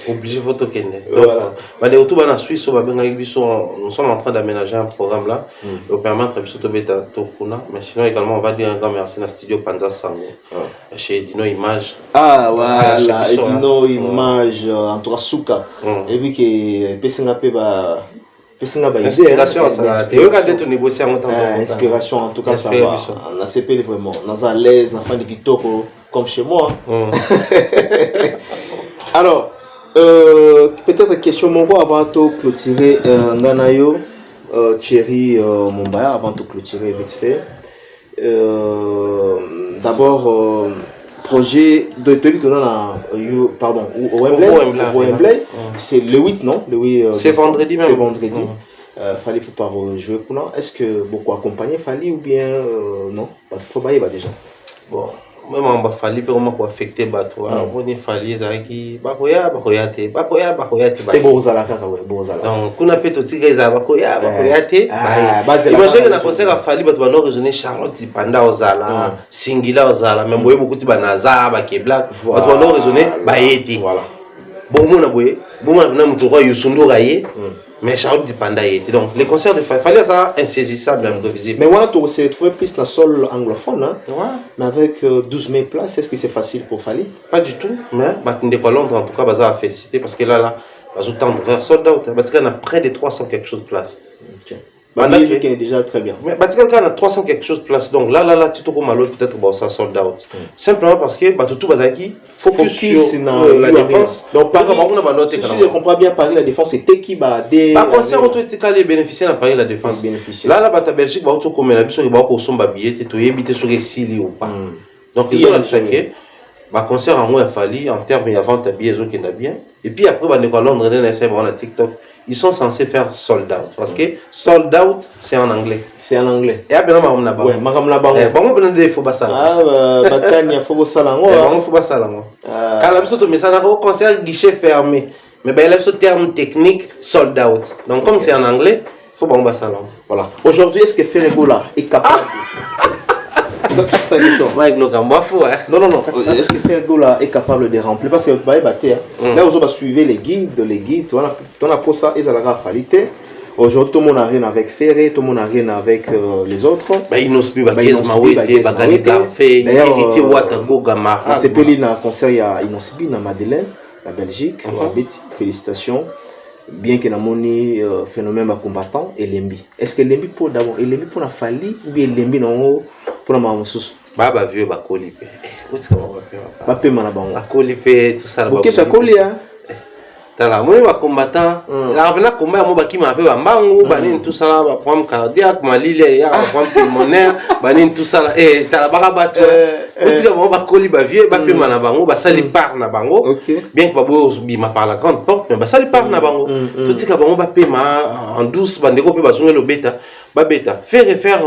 obligé photo kende voilà bande autour na Suisse nous sommes en train d'aménager un programme là pour permettre biso to beta to kuna mais sinon également on va dire un grand merci na studio Panza Sango chez Dino Image voilà Dino Image en tout cas Souka et puis que pesinga pe ba inspiration ça tu regardes ton négocier en temps inspiration en tout cas ça va on a CP vraiment on a l'aise on a fait du kitoko comme chez moi alors peut-être question mon gars avant de clôturer nganayo Thierry Mumbaya avant de clôturer vite fait d'abord projet de pardon au Wembley c'est le 8 non le 8 c'est vendredi même c'est vendredi fallait préparer jouer pour là est-ce que beaucoup accompagner fallait ou bien non parce qu'il faut bailler déjà bon même on va fallait vraiment pour affecter bateau on est fallait ça qui bakoya te te bozala kaka ouais bozala donc kuna peto tika za bakoya te imagine na concert a fallait bato bano raisonner Charlotte Panda ozala Singila ozala même boye beaucoup ti banaza ba ke black bato bano raisonner ba yeti voilà bon na muto roi Youssou N'Dour aye mais Charlotte Panda yeti donc les concerts de fallait ça insaisissable imprévisible mais voilà tu s'est trouvé plus la sol anglophone hein mais avec 12 000 places est-ce que c'est facile pour Fally pas du tout mais ndeko Londres en tout cas baza féliciter parce que là bazo tendre vers sold out batika na près de 300 quelque chose de place qui est déjà très bien mais batika na 300 quelque chose de place donc là tu to comme l'autre peut-être bon ça sold out simplement parce que tout bazaki focus sur la défense donc par exemple si je comprends bien Paris la défense c'était qui ba des ba concert auto etika les bénéficiaires na Paris la défense là bata Belgique ba auto comme na biso ba ko somba billet to yebite sur esili ou pas donc ils ont attaqué ba concert en moi Fally en termes de vente à billets qui n'a bien et puis après ba à Londres na essayer on a TikTok ils sont censés faire sold out parce que sold out c'est en anglais et après on na ba ouais makam na ba bon on peut faut basala batania faut basala faut basala quand la biso to message na concert guichet fermé mais ben là ce terme technique sold out donc comme c'est en anglais faut bon basala voilà aujourd'hui est-ce que Ferregola est capable Ça, Mike Lokambo fou hein. non. Est-ce que Fergola est capable de remplir parce que bah là on va suivre les guides, on a pour ça et ça la falité. Aujourd'hui tout le monde a rien avec Ferré, tout le monde a rien avec les autres. Bah ils n'osent plus Bakez Mawete, Bakanita fait, Iti Watago Gamar. C'est Peli na concert il y a Inosbi na Madeleine, la Belgique, félicitations. Bien que namoni phénomène ba combattant et Lembi. Est-ce que Lembi pour d'abord et Lembi pour la Fali ou bien Lembi non pour la Mamusus? Baba vieux ba Kolipe. Ba pe mana bango. Ba Kolipe tout ça là. OK ça colle hein. Tala moi ba combattant, la bana combat mo ba ki ma pe ba mbangu, ba nini tout ça là, ba problème cardiaque, malile ya, problème pulmonaire, ba nini tout ça là et tala ba bato. Aussi mo ba Koli ba vieux, ba pe mana bango, ba sali par na bango. Bien que ba bo bima par la grande porte, mais ba sali par na bango. Tout ça bango ba pe ma en douce, ba ndeko pe ba zongé le bêta. Ba bêta. Faire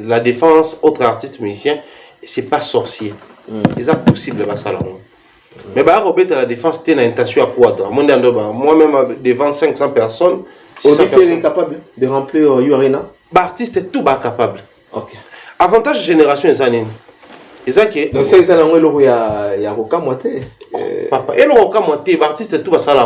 la défense autre artiste musicien, c'est pas sorcier. C'est possible ba ça là. Mais bah Robert à la défense c'était une intention à quoi moi-même devant 500 personnes est capable de remplir Arena. Bah artiste est tout bas capable. OK. Avantage génération les années. Et ça qui donc c'est ça là il y a Roka moité. Papa et le Roka moité artiste est tout bas ça là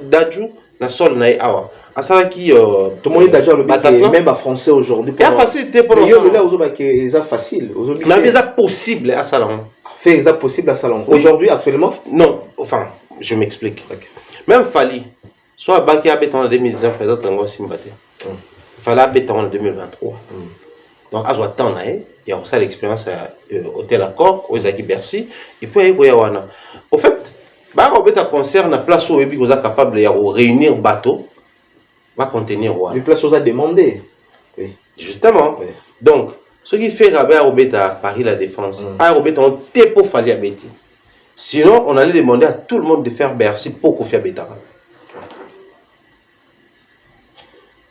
Dadju na sol na awa. Asala qui tout le monde est déjà le même à français aujourd'hui pour. Il y a facilité pour nous. Là aujourd'hui que c'est facile aujourd'hui. Mais c'est possible à salon. Faire ça possible à salon. Aujourd'hui actuellement non, enfin, je m'explique. Okay. Même Fali soit Baki habite en 2019 peut-être en Simbaté. Fali habite en 2023. Donc à ce temps là, il y a aussi l'expérience à Hôtel Accord aux Zaki Bercy et puis il y a wana. Au fait, bah Robert concert na place où vous êtes capable de réunir bateau va contenir wana. Une place où ça demandé. Oui. Justement. Oui. Donc ce qui fait Robert à Paris la Défense, à Robert on t'est pour Fali à Betty. Sinon, on allait demander à tout le monde de faire Bercy pour Kofi Abeta.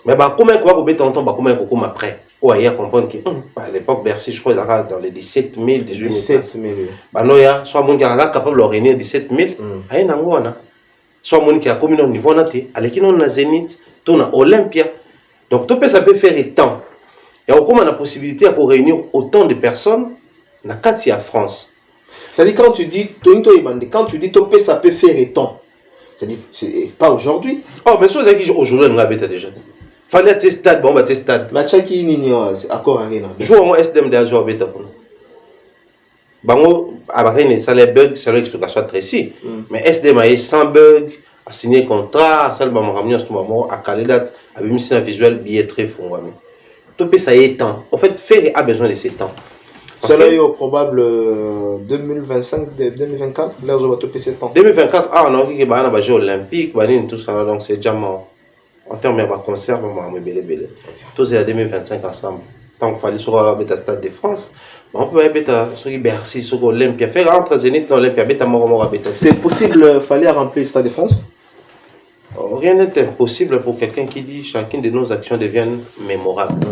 Mais bah comment quoi Robert entend bah comment comme après. Ouais, il comprendre que à l'époque Bercy je crois dans les 17 000 18 000. 17 000. Bah non ya soit mon qui est capable de réunir 17 000. Aïe nangwana. Soit mon qui a commis au niveau naté, avec qui on a Zénith, on a Olympia. Donc tout ça peut faire temps. Il y a encore la possibilité de réunir autant de personnes dans la France. C'est-à-dire quand tu dis Topé ça peut faire temps. C'est-à-dire c'est pas aujourd'hui. Oh mais c'est aujourd'hui on a déjà dit. Fallait tes stade bon bah tes stade. Matcha qui ni accord arena. Joue en SDM de jouer bêta pour nous. Bango après ça les bugs c'est l'explication très si. Mais SDM a 100 bugs a signé contrat, ça le ba ramener en ce moment à quelle date a mis un visuel billetterie fongwami. Topé ça est temps. En fait, Ferré a besoin de ces temps. Cela est au probable 2025, 2024. Là, on va toper ces temps. 2024, on a dit qu'il y a un jeu olympique, tout ça, donc c'est déjà mort. En termes de concert, on va me tout c'est à 2025 ensemble. Tant qu'il fallait sur le Stade de France, on peut être sur Bercy, sur Olympia. Faire entre Zénith dans l'Olympia, c'est possible, fallait remplir le Stade de France? Rien n'est impossible pour quelqu'un qui dit chacune de nos actions deviennent mémorables.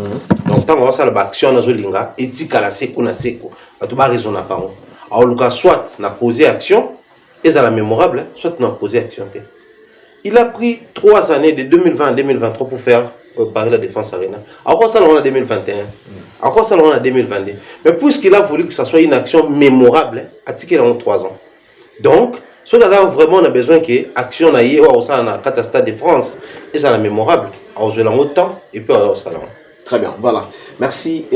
Donc, tant qu'on va faire l'action dans le linga, il dit qu'à la seco, na seco, à tout bas raison n'a pas. Alors, le cas, soit on a posé action, et ça la mémorable, soit on a posé action. Il a pris 3 années de 2020 à 2023 pour faire Paris la Défense Arena. Encore ça, on a 2021. Encore ça, on a 2022. Mais puisqu'il a voulu que ça soit une action mémorable, à ticket dans 3 ans. Donc, ce que vraiment on a besoin que l'action na yé ou ça na quatre Stade de France et ça la mémorable à jouer dans autant et puis à ça. Très bien, voilà. Merci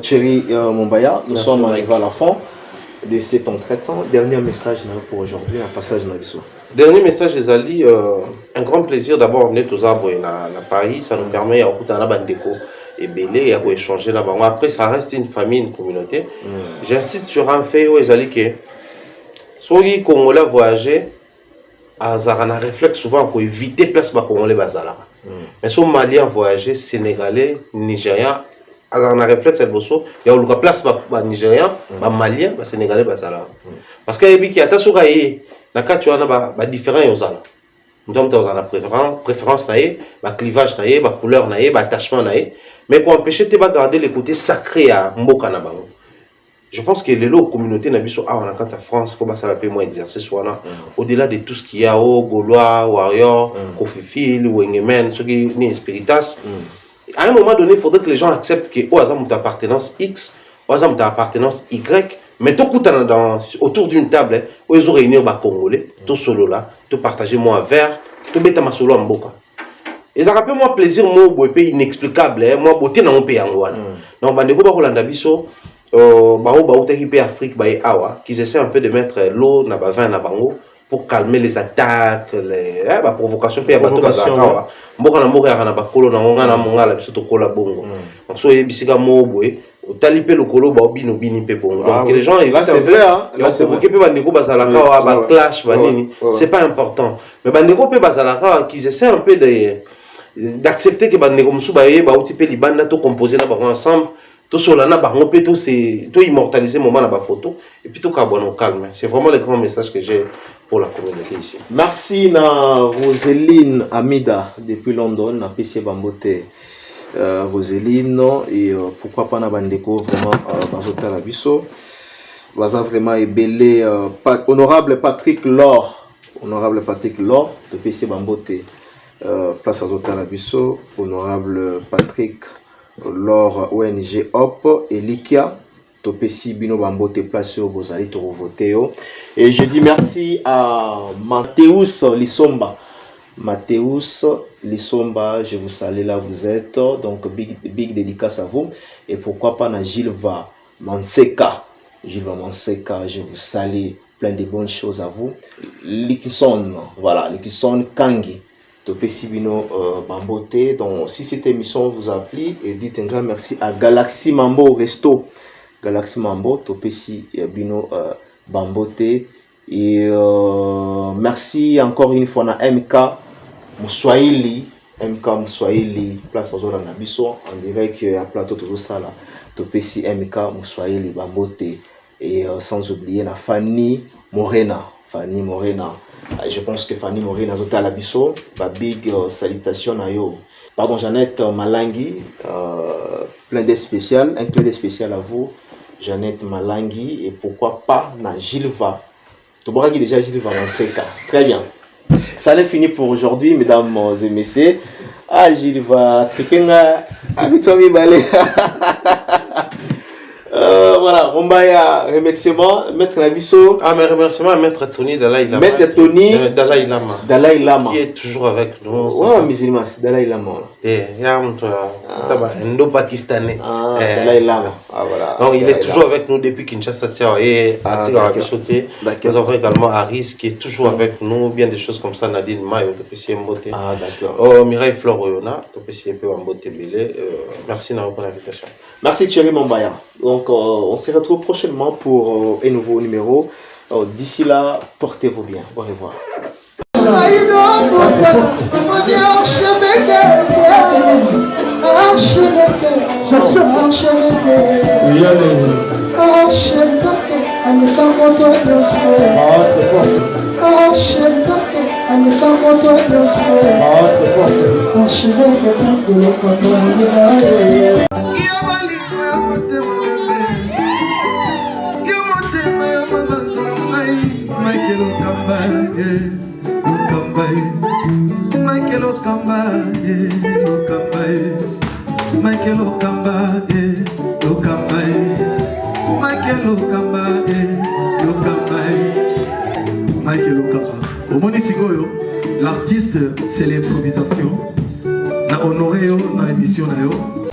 Thierry Mombaya. Nous sommes arrivés à la fin de cet entretien. Dernier message pour aujourd'hui, un passage dans l'histoire. Dernier message les Ali, un grand plaisir d'abord venir tous arbres à Paris, ça nous permet à écouter un bandeko et belé et à échanger là-bas. Après ça reste une famille, une communauté. J'insiste sur un fait où les Ali que les Congolais voyager, ils ont un réflexe souvent pour éviter place les Congolais bazala. Mais si les Maliens voyager, Sénégalais, Nigériens, ils ont un réflexe il y a une place les Nigériens, les Maliens, les Sénégalais bazala. Parce que il y a des choses qui sont différentes. Nous avons la préférence, le clivage, la couleur, l'attachement. Mais pour empêcher de garder le côté sacré à Mboka na bango. Je pense que les communautés n'ont pas en France, il faut pas la paix moins exercer au-delà de tout ce qu'il y a au Gaulois, Warrior, Kofifil, Wengemen, ceux qui sont spiritas. À un moment donné, il faudrait que les gens acceptent que au hasard de appartenance X, par exemple, d'appartenance Y, mais tout autour d'une table, où ils ont réuni les Congolais, tout solo là, tout partager moi un verre, tout bêta ma solo en boca. Et ça rappelle moi plaisir, moi, pays inexplicable, moi, beauté dans mon pays en Rwanda. Donc, bandeko ba Rolanda biso, Afrique, qu'ils essaient un peu de mettre l'eau dans le vin, pour calmer les attaques, les provocations. Talipe le colo ba bino bini pe bongo. Donc les gens là c'est vrai hein. Là c'est vrai. Bandeko bazalaka wa ba clash banini. C'est pas important. Mais bandeko pe bazalaka qu'ils essaient un peu d'accepter que bandeko musu ba ye ba uti pe libanda to composer na ba ensemble. Tout sur la na ba ngopé tout c'est tout immortaliser moment na ba photo et puis tout carbone au calme. C'est vraiment le grand message que j'ai pour la communauté ici. Merci na Roseline Amida depuis London na PC Bambote. Roseline et pourquoi pas na bandeko vraiment bazota la biso baza vraiment ébélé honorable Patrick Laure de PC Bambote place azota la biso honorable Patrick Laure ONG Hop et Likia Topesi Bino Bambote place au Bozali to voter et je dis merci à Mathéus Lissomba, je vous salue là vous êtes, donc big dédicace à vous, et pourquoi pas na Gilva Manseka, je vous salue, plein de bonnes choses à vous. Likison Kangi, Topesi Bino Bambote, donc si cette émission vous a plu, et dites un grand merci à Galaxy Mambo Resto, Topesi Bino Bambote, et merci encore une fois à MK Mswahili, place Bazola Nabiso, on dirait qu'il y a un plateau tout ça là. Topesi MK Mswahili Bambote et sans oublier la Fanny Morena. Je pense que Fanny Morena Zota Labiso, big salutation à yo. Pardon Jeannette Malangi, plein de spécial, un clin d'œil spécial à vous, Jeannette Malangi et pourquoi pas na Gilva. Toboraki déjà Gilva Manseka. Très bien. Ça n'est fini pour aujourd'hui, mesdames et messieurs. Ah, Gilles va triquer. Voilà, on va remerciement, Maître Nabiso. Ah, mes remerciements à Maître Tony Dalai Lama. Maître Tony Dalai Lama. Qui est toujours avec nous. Ouais, musulman, Dalai Lama. Il y a un Indo-Pakistanais. Dalai Lama. Ah, voilà. Donc, il est toujours avec nous depuis Kinshasa et nous avons également Aris qui est toujours avec nous. Bien des choses comme ça, Nadine Mayo, Topesi Mbote. Ah, d'accord. Oh, Mireille Flore Oyona, Topesi Mbote Bélé. Merci pour l'invitation. Merci Thierry Mombaya. Donc, on se retrouve prochainement pour un nouveau numéro. D'ici là, portez-vous bien. Au revoir. L'artiste, c'est l'improvisation. Na honoré dans l'émission.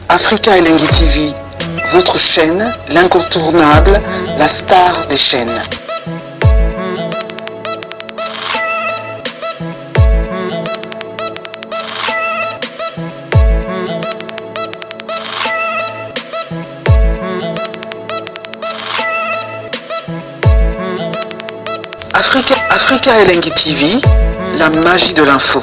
Africa Elengi TV, votre chaîne, l'incontournable, la star des chaînes. Africa Elengi TV, la magie de l'info.